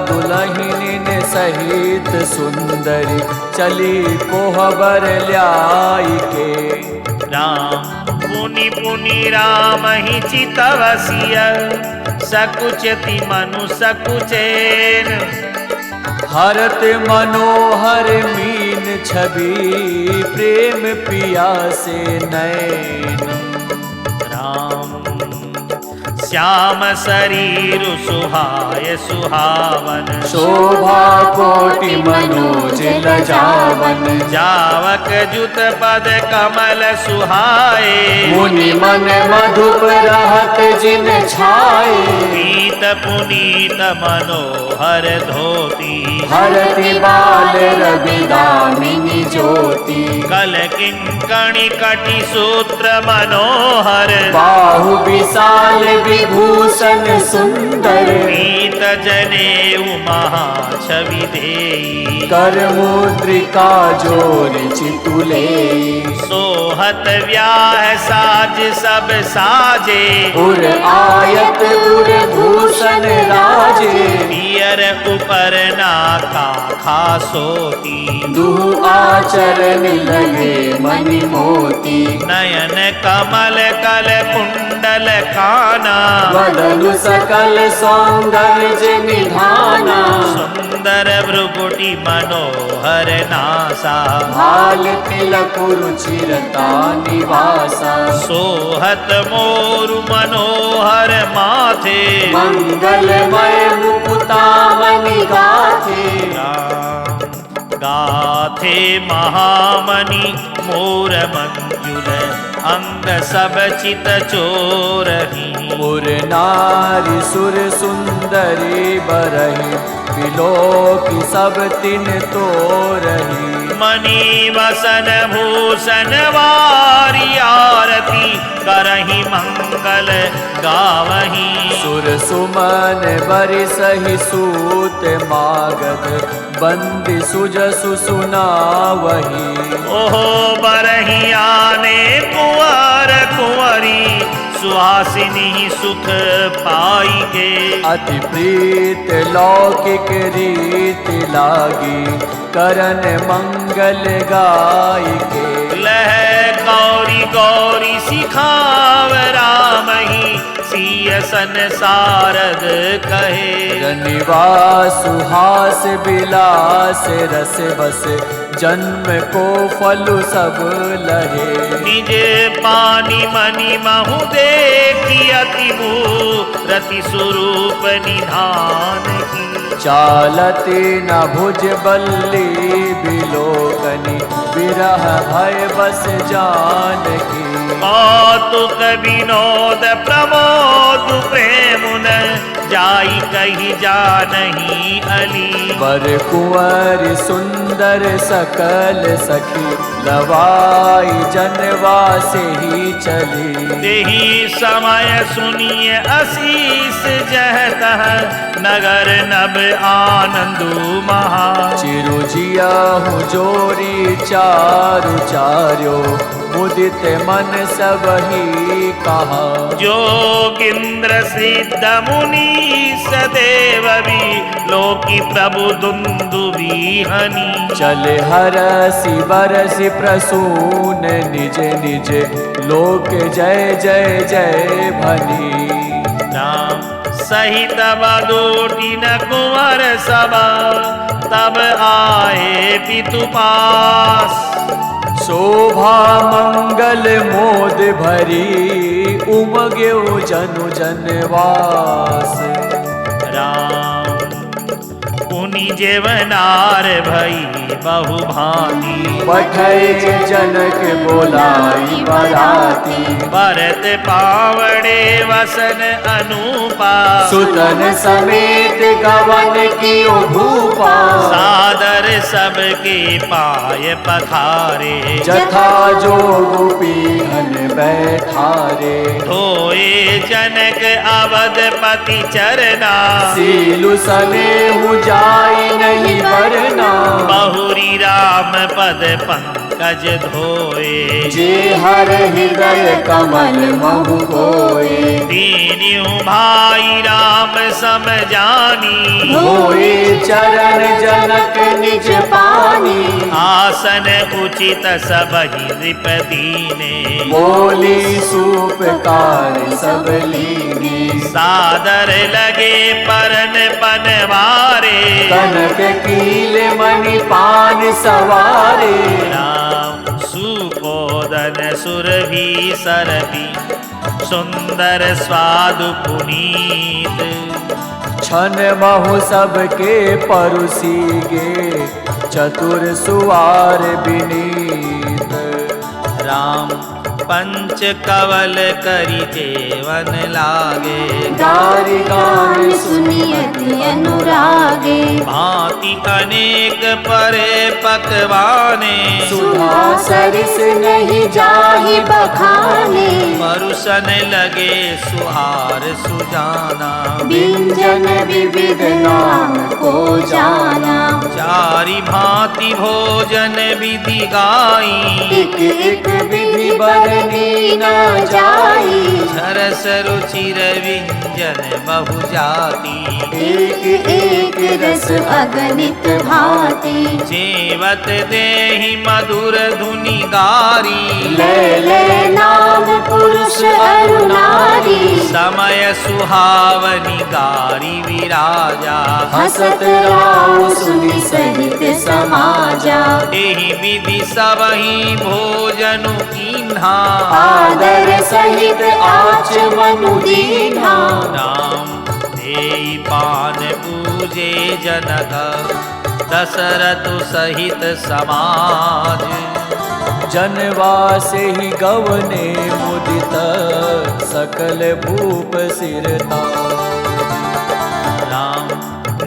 दुल्हनिन सहित सुंदरी, चली कोहबर ल्याई के। राम पुनि पुनि राम ही चितवसिय, सकुचति मनु सकुचेन। हरत मनोहर मीन छवि, प्रेम पिया से नैन। राम श्याम शरीर सुहाय सुहावन, शोभा कोटि मनोज लजावन, जावक जुत पद कमल सुहाए, मुनि मन मधुप रहत जिन छाए, पीत पुनीत मनोहर धोती, हरति बाल रविदामिनी ज्योति, कल किंकणी कटि सूत्र मनोहर, बाहु विशाल विभूषण सुंदर, पीत जनेऊ महा छवि देई, कर मुद्रिका जोर चितुले, सोहत व्याह साज सब साजे, उर आयत उर भूषण राजे, पियर उपर नाका खासोती, दुह आचरण लगे मणि मोती, नयन कमल कल कुंडल काना, वदनु सकल सौंदर्य निधाना, सुंदर भ्रुकुटी मनोहर नासा, भाल तिलक रुचिरता निवासा, सोहत मोरु मनोहर माथे, मंगलमय मुकुता मणि गाथे, गाथे महामणि मोर मंजुल, अंग सब चित चोरही, मुर नारी सुर सुंदरी बरही, बिलोकी सब तिन तो रही, मणि वसन भूषण वारी आरती, करही मंगल गावही, सुर सुमन बरि सही सूत मागध, बंदी सुजसु सुनावही, ओहो बरही आने कुंवर कुंवरी, सुहासिनी सुख पाई के, अति प्रीत लौकिक रीत लागी, करन मंगल गाय के, लह गौरी गौरी सिखाव राम ही, सिय संसारद कहे, निवास सुहास विलास रस बस, जन्म को फलु सब लहे, निज पानी मणि महु देखी अति रति स्वरूप निधान की, चालती न भुज बल्ली बिलोकनी, विरह भय बस जान की, कौतुक विनोद प्रमोद प्रेमुन, जाई कही जानही अली, वर कुंवर सुंदर सकल सखी, लवाई जनवा से ही चली, देही समय सुनिए आशीष जहतः, नगर नभ आनंदु महा, चिरुजिया हूँ जोरी चारु चार्यो, मुदित मन सब ही कहा, जोगिंद्र सिद्ध मुनि सदेव भी, लोकी प्रभु दुंदुभी हनी, चले हरसि बरसि प्रसून, निज निज लोक जय जय जय भनी, राम सहित बदोटी न कुंवर सभा, तब आए पितु पास, शोभा मंगल मोद भरी, उमग्यो जनु जनवास, राम पुनि जेवनार भई बहु भांति, पठै जनक बोलाई बराती, भरत पावड़े वसन अनुपा, सुतन समेत गवन कियो भूपा, सादर सबके पाय पखारे, जथा जोगु पीहन बैठारे, धोए जनक अवधपति चरना, सीलु सनेहु जाई नहीं बरना, बहुरी राम पद पंकज धोए, जे हर हृदय कमल महु होए, दीन्यु भाई राम सम जानी, होए चरण जनक निज पानी, आसन उचित सबहि नृप दीने, बोली सूपकार सब लीनी, सादर लगे परन पनवारे, कनक कील मणि पान सवारे, राम सुपोदन सुरभि सरभि, सुंदर स्वादु पुनीत। छन महु सबके परुसी गे चतुर सुवार विनीत। राम पंच कवल करी जेवन लागे, गारि गान सुनियति अनुरागे। भांति अनेक परे पकवाने, सुधा सरिस नहीं जाहि बखाने। परुसन लगे सुहार सुजाना, व्यंजन विविध नाम को जाना। चारि भांति भोजन विधि गाई, एक एक विधि बरनी न जाई। झरस रुचिर व्यंजन बहु जाति, एक एक रस अगणित भांति। जेवत देहि मधुर धुनि गारी, ले ले नाम पुरुष अरु नारी। समय सुहावनी गारी विराजा, हसत राम सुनि सहित समाजा। एहि विधि सबहि भोजनु कीन्हा, आदर सहित आचमनु दीन्हा। राम देई पान पूजे जनक, दशरथ सहित समाज। जनवासे ही गवने मुदित सकल भूप सिरता। राम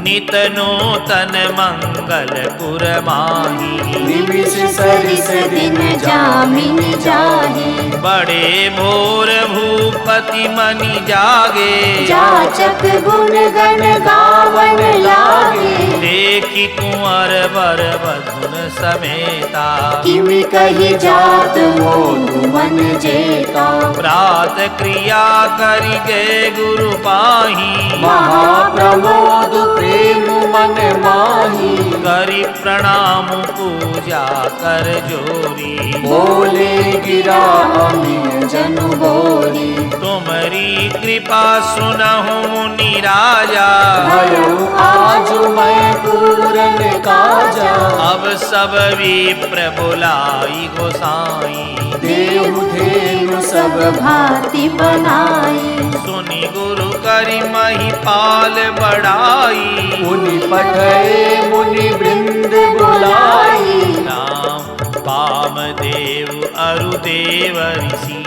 नित नूतन मंगल पुर माही, निमिष सरिस दिन जामिन जाहि। बड़े भोर भूपति मनि जागे, जाचक गुण गण गावन लागे। देखी कुंवर वर बधुन समेता, किमि कहि जात मोह मन जेता। प्रात क्रिया करि गे गुरु पाही, महाप्रमोद प्रेम मन माही। करि प्रणाम पूजा कर जोरी, बोले गिरा अमीय जनु बोली। तुमरी कृपा सुनहु मुनि राजा, भयो आज मैं पूरन काजा। अब सब विप्र बुलाई गोसाई, देहु धेनु सब भांति बनाई। सुनि गुरु करि महिपाल बढ़ाई, मुनि पठय मुनि वृंद बुलाई। राम वामदेव अरुदेव ऋषि,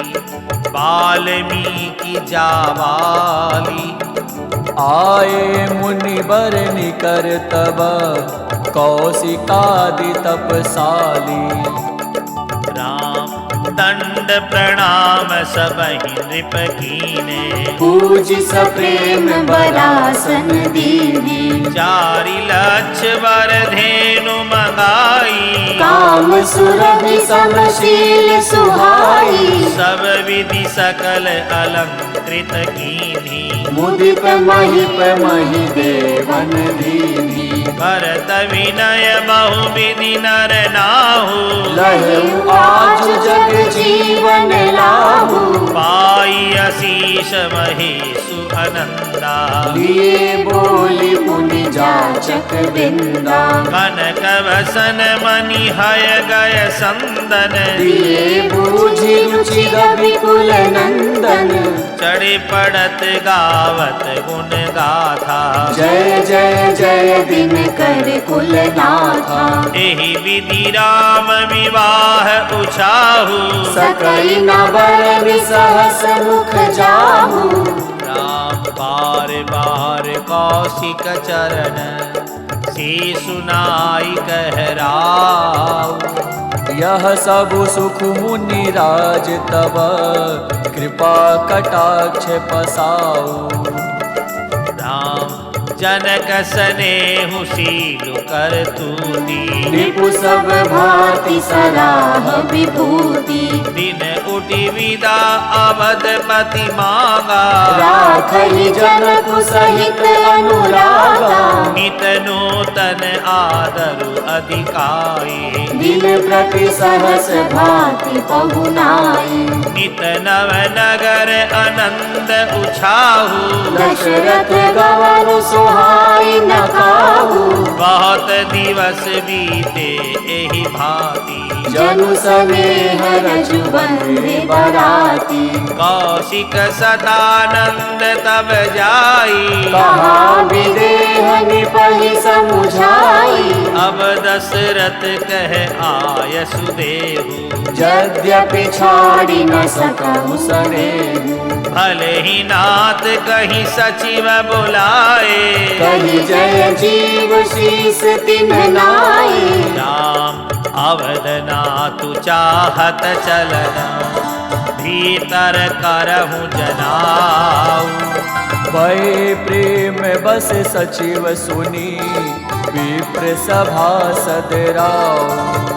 वाल्मीकि जावाली। आए मुनि बरनि कर तब कौशिकादि तपसाली। राम दंड प्रणाम सबहि नृप कीने, पूज सप्रेम बरासन दीने। चारि लक्ष वर धेनु मगाई, काम सुरभि समशील सुहाई। सब विधि सकल अलंकृत कीन्ही, मुदित महिप महि देवन दीनी। भरत विनय बहु विधि नर नाहु, लहु आज जग जीवन लाहु। पाई अशीष महेशु अनंदा, लिए बोली मुनि जाचक बिंदा। कनक वसन मणि हय गय संदन, दिए बूझि रुचि रविकुल नंदन। चढ़े पड़त गावत गुण गाथा, जय जय जय दिन कर कुल नाथा। एहि विधि राम विवाह उछाहु, सकई न बरनि सहस मुख जाहु। राम बार बार कौशिक चरण, से सुनाई कहराऊ। यह सब सुख मुनि राज तब कृपा कटाक्ष पसाऊ। राम जनक स्नेहु सीलु कर तूती, रिपु सब भांति सराह विभूति। दिन उठि विदा अवधपति मांगा, राखहि जनक सहित अनुरागा। नित नूतन आदरु अधिकाई, दिन प्रति सहस भांति पहुनाई। नित नव नगर आनंद उछाहु, दशरथ गवन सो सोहाई न काहू। बहुत दिवस बीते एहि भांति, जनु सनेह रजुबंधे बराती। कौशिक सदानंद तब जाई, कहा विदेह निपहि समुझाई। अब दशरथ कह आय सुदेहु, यद्यपि छाड़ी न सकहु सनेहु। भले ही नाथ कहीं सचिव बुलाए, कहि जय जीव शीस तिन्ह नाई। राम अवदना तु चाहत चलना, भीतर करहु जनाऊ। भय प्रेम बस सचिव सुनी, विप्र सभा सदराऊ।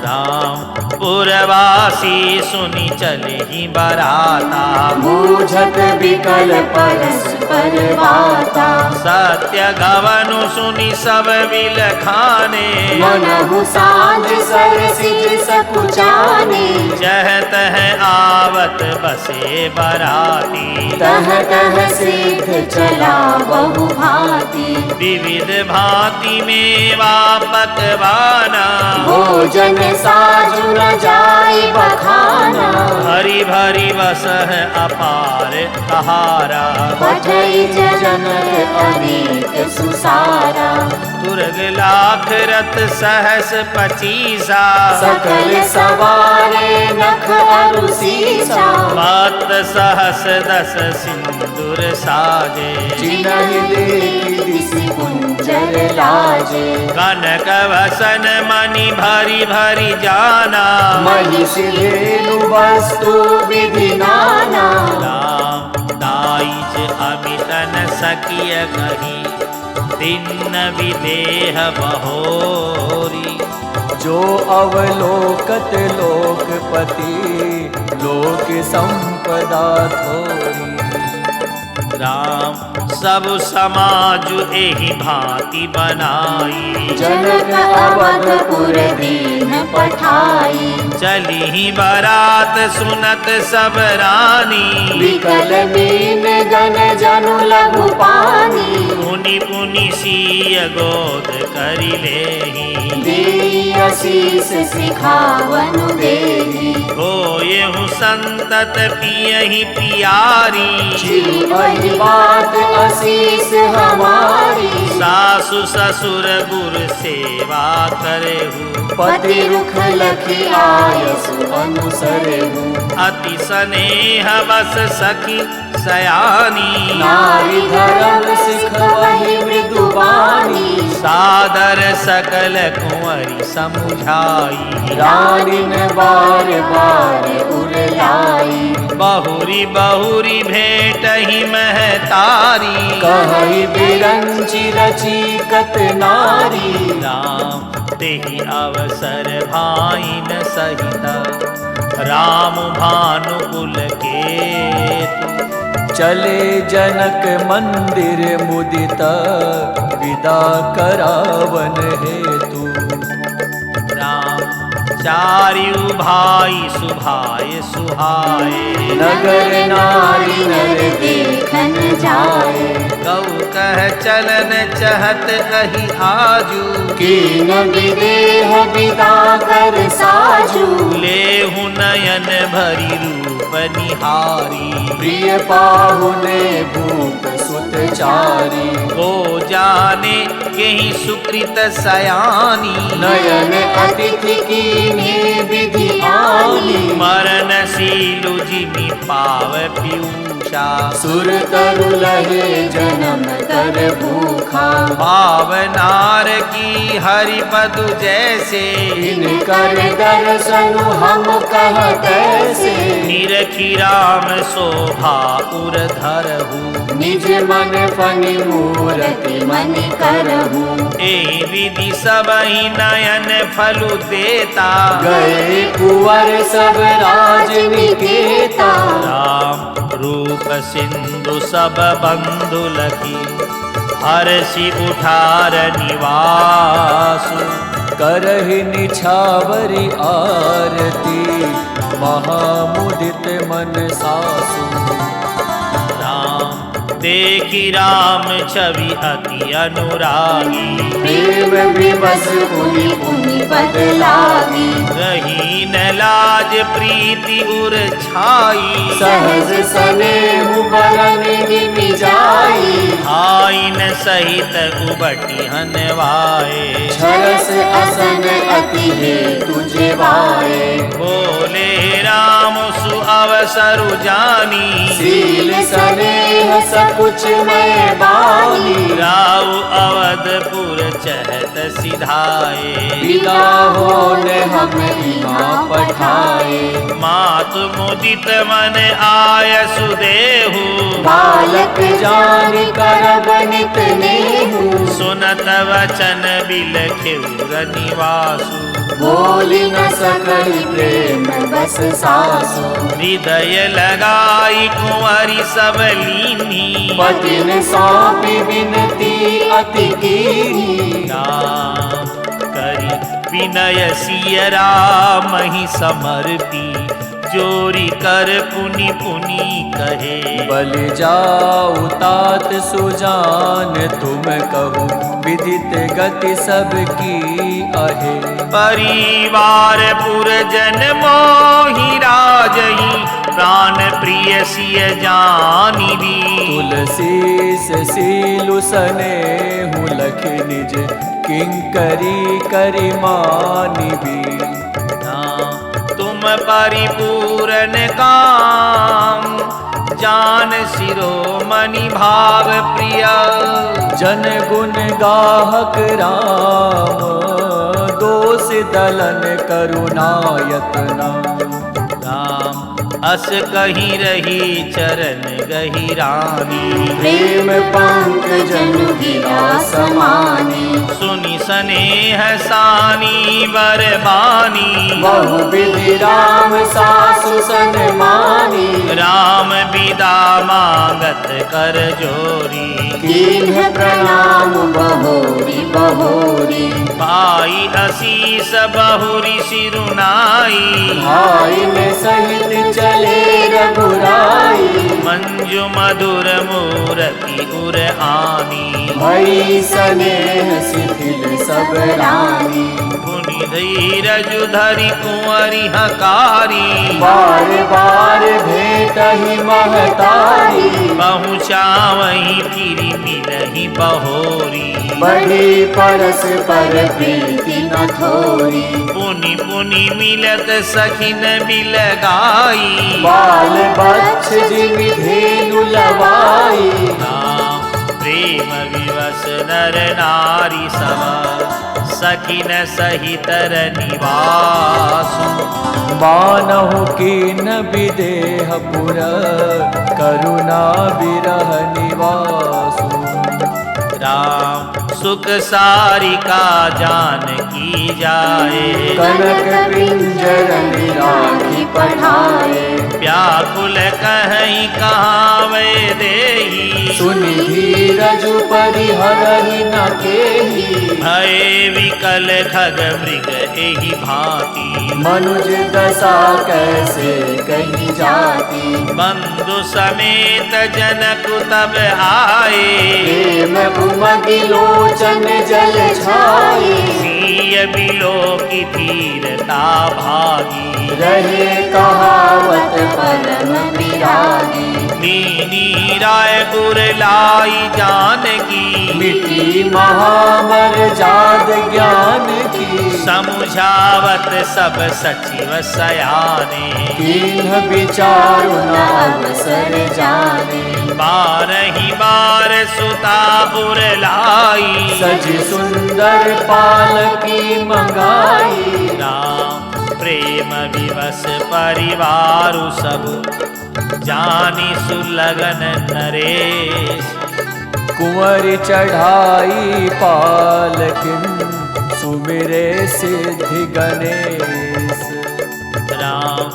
राम पुरवासी सुनी चले ही बराता, बूझत विकल परस्पर वाता। सत्य गवनु सुनी सब विलखाने, मनहु सांझ सरसिज सकुचाने। चहत है आवत बसे बराती, तह तह सिद्ध चला बहु भांति। विविध भांति में पकवाना, भोजन साजु न जाय बखाना। हरि भरी वसह अपार आहारा, पठई जनक अनेक सुसारा। तुरग लाख रथ सहस पचीसा, सकल सवारे नख अरु सीसा। मात सहस दस सिंदूर साजे, जिनहि देखि दिसि कुंजर लाजे। कनक वसन मणि भरी भरी जाना, महिषि धेनु वस्तु विधि नाना। राम दाइज अमितन सकिय कही, दिन विदेह बहोरी। जो अवलोकत लोकपति, लोक संपदा थोरी। राम सब समाज एहि भांति बनाई, जनक अवधपुर दीन पठाई। चली ही बारात सुनत सब रानी, विकल मीन गन जनु लघु पानी। पुनि पुनि सीय गोद करि लेहि, देई आशीष सिखावनु देहि। होयहु संतत पियहि पियारी, जीवहि बात आशीष हमारी। सासु ससुर गुर सेवा करेहु, पति रुख लखी आयसु अनुसरेहु। अति स्नेह बस सखी सयानी, नारी धर्म सिखवहि मृदुवानी। सादर सकल कुंवरी समुझाई, रानी ने बार बार उरलाई। बहुरी बहुरी भेंट ही महतारी, कहि बिरंची रचिकत नारी। राम तेहि अवसर भाइन सहिता, राम भानुकुल केतु। चले जनक मंदिर मुदित, विदा करावन हेतु। राम चारियु भाई सुभाय सुहाए, नगर नारी नर देखन जाए। गौ कह चलन चहत अहि आजू, कीन विदेह विदा कर साजू। लेहु नयन भरी रूप निहारी, प्रिय पाहुने भूप सुत चारी। को जाने केहि सुकृत सयानी, नयन अतिथि कीने विधि आनी। मरणशीलु जिमि पाव पीयूषा, सुर तरु लहे जन्म कर भूखा। पावनार की हरिपदु जैसे, इनकर दर्शनु हम कह कैसे। निरखी राम शोभा उर धरहु, निज मन फनि मूरति मनि करहु। ए विधि सबहि नयन फलु देता, गए कुंवर सब राज निकेता। राम रूप सिंधु सब बंधु लखी, हर्षि उठार निवासु। करहि निछावरी आरती, महामुदित मन सासु। राम देखी राम छवि अति अनुरागी। प्रेम विवश पुनि पुनि बदलागी। रही न लाज प्रीति उर छाई। सहज स्नेह बरन निमि जाई। आइन सहित उबटी हनवाए। छरस असन अति हेतु जेवाए। बोले राम सु अवसरु जानी। सील स्नेह सकुच मैं बानी। राव अवधपुर चहत सिधाए। विदा होने हम यहाँ पठाए। मातु मुदित मन आय सुदेहु। बालक जान कर बनित नेहु। सुनत वचन बिलखेउ निवासु। बोली न सकहि प्रेम बस सासु। हृदय लगाई कुंवरी सब लीनी। पति ने सौंपी विनती अति कीनी। राम करी विनय सिय राम ही समर्पी। जोरी कर पुनि पुनि कहे। बल जाऊ तात सुजान तुम कहूँ विदित गति सबकी अहे। परिवार पुरजन मोहि राजही। प्राण प्रिय सिय जानी दी। तुलसीस सीलु सनेहु लख निज किंकरी करि मानिबी। तुम परिपूर्ण काम जान शिरोमणि भाव प्रिय। जन गुण गाहक राम दोष दलन करुणायतना। राम अस कहीं रही चरण गही रानी। प्रेम पंकजन गिरा समानी। सुनि स्नेह सानी बरबानी। बहुविधि राम सासु सन्मानी। राम बिदा मांगत कर जोरी। कीन्ह प्रणाम बहोरी बहोरी। पाई असीस बहुरी सिरुनाई। भाई में सहित चले रघुराई। मंजु मधुर मूरति उर आनी। भई स्नेह शिथिल सब रानी। पुनि धीरजु धरि कुंवरी हकारी। बार बार भेट ही महतारी। पहुँचावही फिरि मिलहि बहोरी। बड़ी परस पर प्रीति न थोरी। पुनि पुनि मिलत सखिन बिल गाई। बाल बच्छ जिमि धेनु लवाई। प्रेम विवश नर नारी सम। सखिन सहित निवासु। मानहु कीन विदेह पुर करुणा विरह निवासु। राम सुख सारिका जान की जाए। कनक पिंजर राखी पठाए। व्याकुल कहीं कहाँ वे देही। सुनि धीरजु परिहरहि न केही। भय विकल खग मृग एहि भांति। मनुज दशा कैसे कही जाती। बंधु समेत जनक तब आए। प्रेम उमगि लोचन जल छाई। सिय बिलो की धीरता भागी। रहे कहावत परम विरागी। मीनी राय उर लाई जानकी। मिट्टी महामर जाद ज्ञान की। समुझावत सब सचिव सयाने। कीन्ह विचारु न अवसर जाने। बारही बार सुता उर लाई। सज सुंदर पालकी मंगाई। राम प्रेम विवश परिवारु सब। जानी सुलगन नरेश। कुंवर चढ़ाई पालकिन सुमिरे सिद्धि गणेश। राम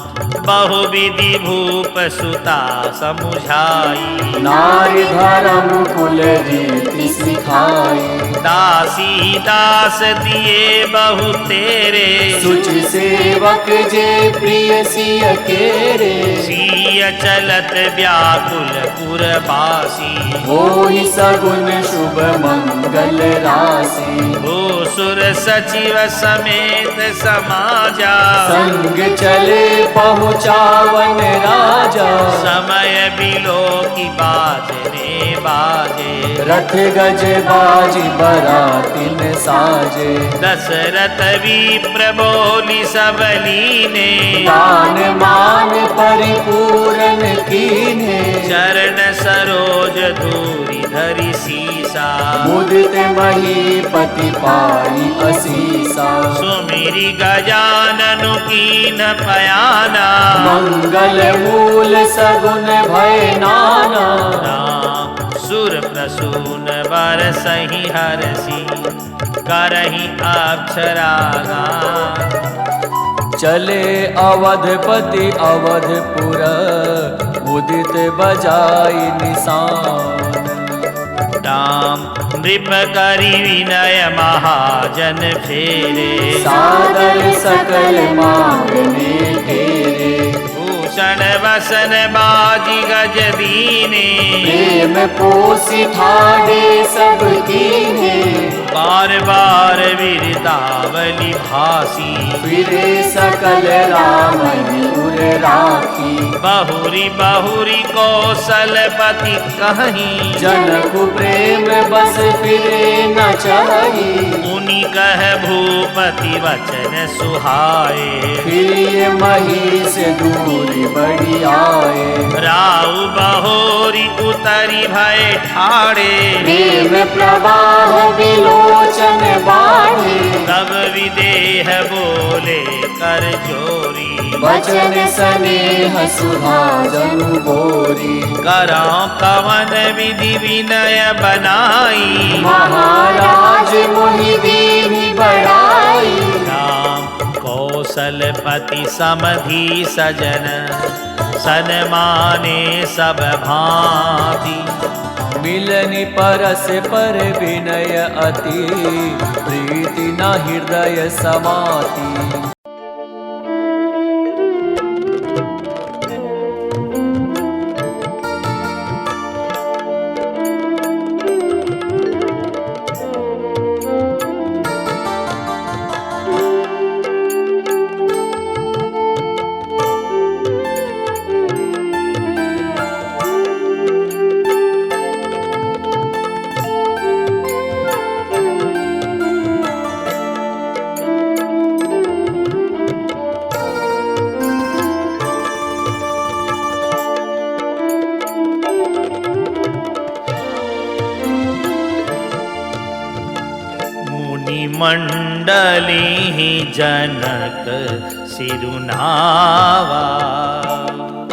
बहुविधि भूप सुता समुझाई। नारी धर्म कुल रीति स्तुति सिखाए। दासी दास दिए बहु तेरे, सुचि सेवक जे प्रिय सिय केरे। सिय चलत व्याकुल पुरवासी, होहि सगुन शुभ मंगल राशि। हो सुर सचिव समेत समाजा, संग चले पहुँचावन राजा। समय बिलो की बाजने बाजे, रथ गज बाजी बरातिन साजे। दशरथ विप्र बोली सब लीने, दान मान परिपूर्ण कीन्हे। चरण सरोज धूरि धरि सीसा, मुदित महीपति पाई असीसा। सुमिरि गजानन कीन पयाना, मंगल मूल सगुन भय नाना। राम सुर प्रसून बरसहि हरषि, करहि अक्षरागा। चले अवधपति अवधपुर, उदित बजाई निशान। राम नृप करि विनय महाजन फेरे, सादर सकल मांगने तेरे। भूषण वसन बाजी गज दीने, प्रेम पोषि ठाड़े सब कीन्हे। बार बार विरदावली भासी, फिरे सकल रामन उर राखी। बहुरी बहुरी कौशलपति कहीं, जनक प्रेम बस फिरे न चाही। मुनि कह भूपति वचन सुहाए, फिर महिष दूरी बड़ी आए। राउ बहोरी उतरी भय ठाड़े, प्रेम प्रवाह विलोचन बाढ़े। तब विदेह बोले कर जोरी, वचन स्नेह सुधा जनु बोरी। करा कवन विधि विनय बनाई, महाराज मोहि दीनि बड़ाई। राम कौशलपति समधि सजन, सन्माने सब भांति। मिलनि परस पर विनय अति, प्रीति न हृदय समाति। मंडली जनक सिरुनावा,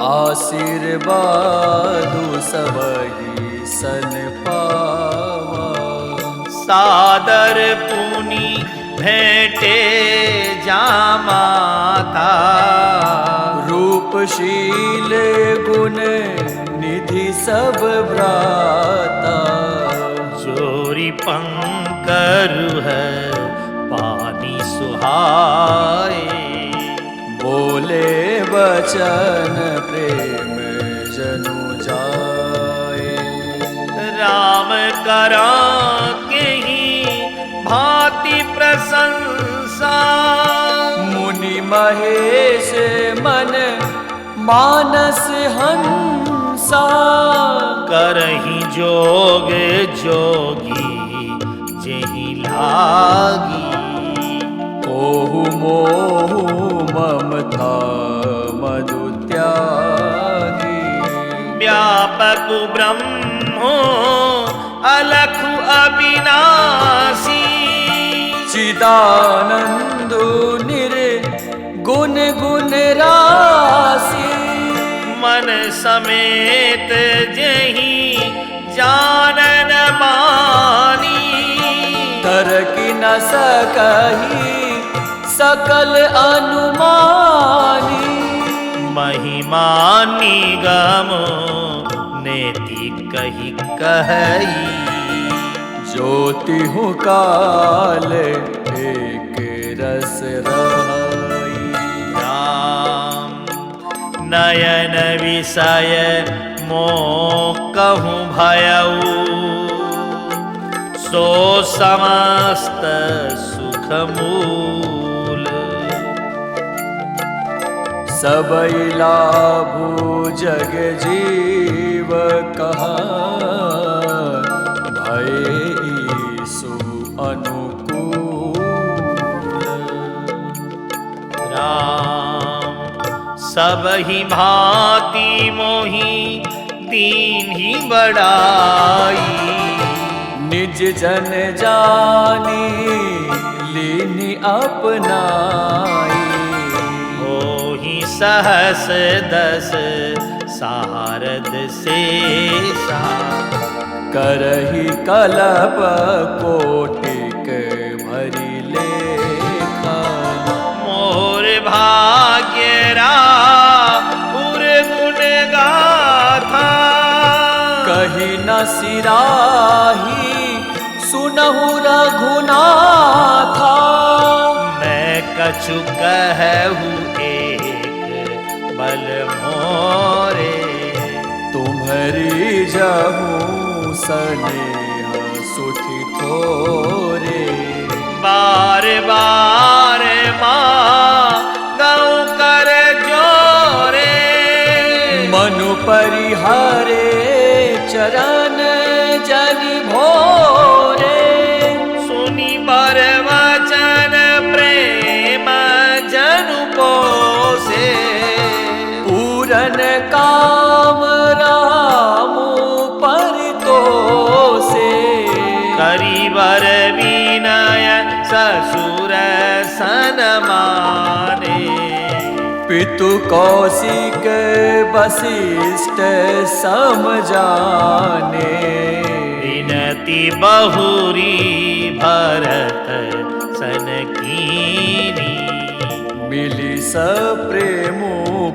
आशीर्वादु सबहि सन पावा। सादर पुनि भेंटे जामाता, रूपशील गुण निधि सब भ्राता। जोरी पंकरु है पानी सुहाए, बोले वचन प्रेम जनु जाए। राम करा के ही भांति प्रशंसा, मुनि महेश मन मानस हंसा। करहि जोग जोगी जेहि लागी, ओहु मोहु ममता मधु त्यागी। व्यापक ब्रह्मो अलखु अविनाशी, चिदानंदु निर्गुण गुण राशि। मन समेत जेहि जानन मानी, तरकि न सकहि सकल अनुमानी। महिमा निगम नेति कही कही, ज्योति हूँ काल एक रस रही। राम नयन विषय मोह कहूँ भयऊ, सो समस्त सुख मूल। सबई लाभु जग जीव कहा, भय ईसु अनुकूल। राम सब ही भांति मोहि दीन ही बड़ाई, निज जन जानी लीनी अपनाई। मोहि सहस दस सारद शेषा, करही कलप कोटिक भरी लेखा। मोर भाग्य रापुर गुण गाथा, कही न सिराही सुनहु रघुनाथा। मैं कछु कहूँ एक बल मोरे, तुम्हरी जहूँ स्नेह सुठि थोरे। बार बार मांगऊ कर जोरे, मनु परिहरे चरण जनि भोरे। सुनि बर वचन प्रेम जनु पोसे, पूरन काम रामु परितोषे। करिवर विनय ससुर सनमाने, पितु कौशिक वशिष्ठ समझाने। विनति बहुरी भरत सन कीनी, मिली सप्रेमु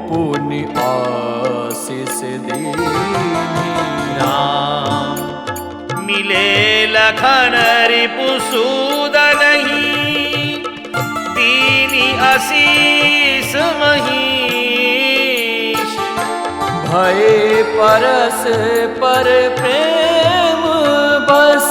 पुनि आशीष दीनी। राम मिले लखन रिपुसूदन ही, दीनी आशीष महीश। भय परस पर प्रेम बस,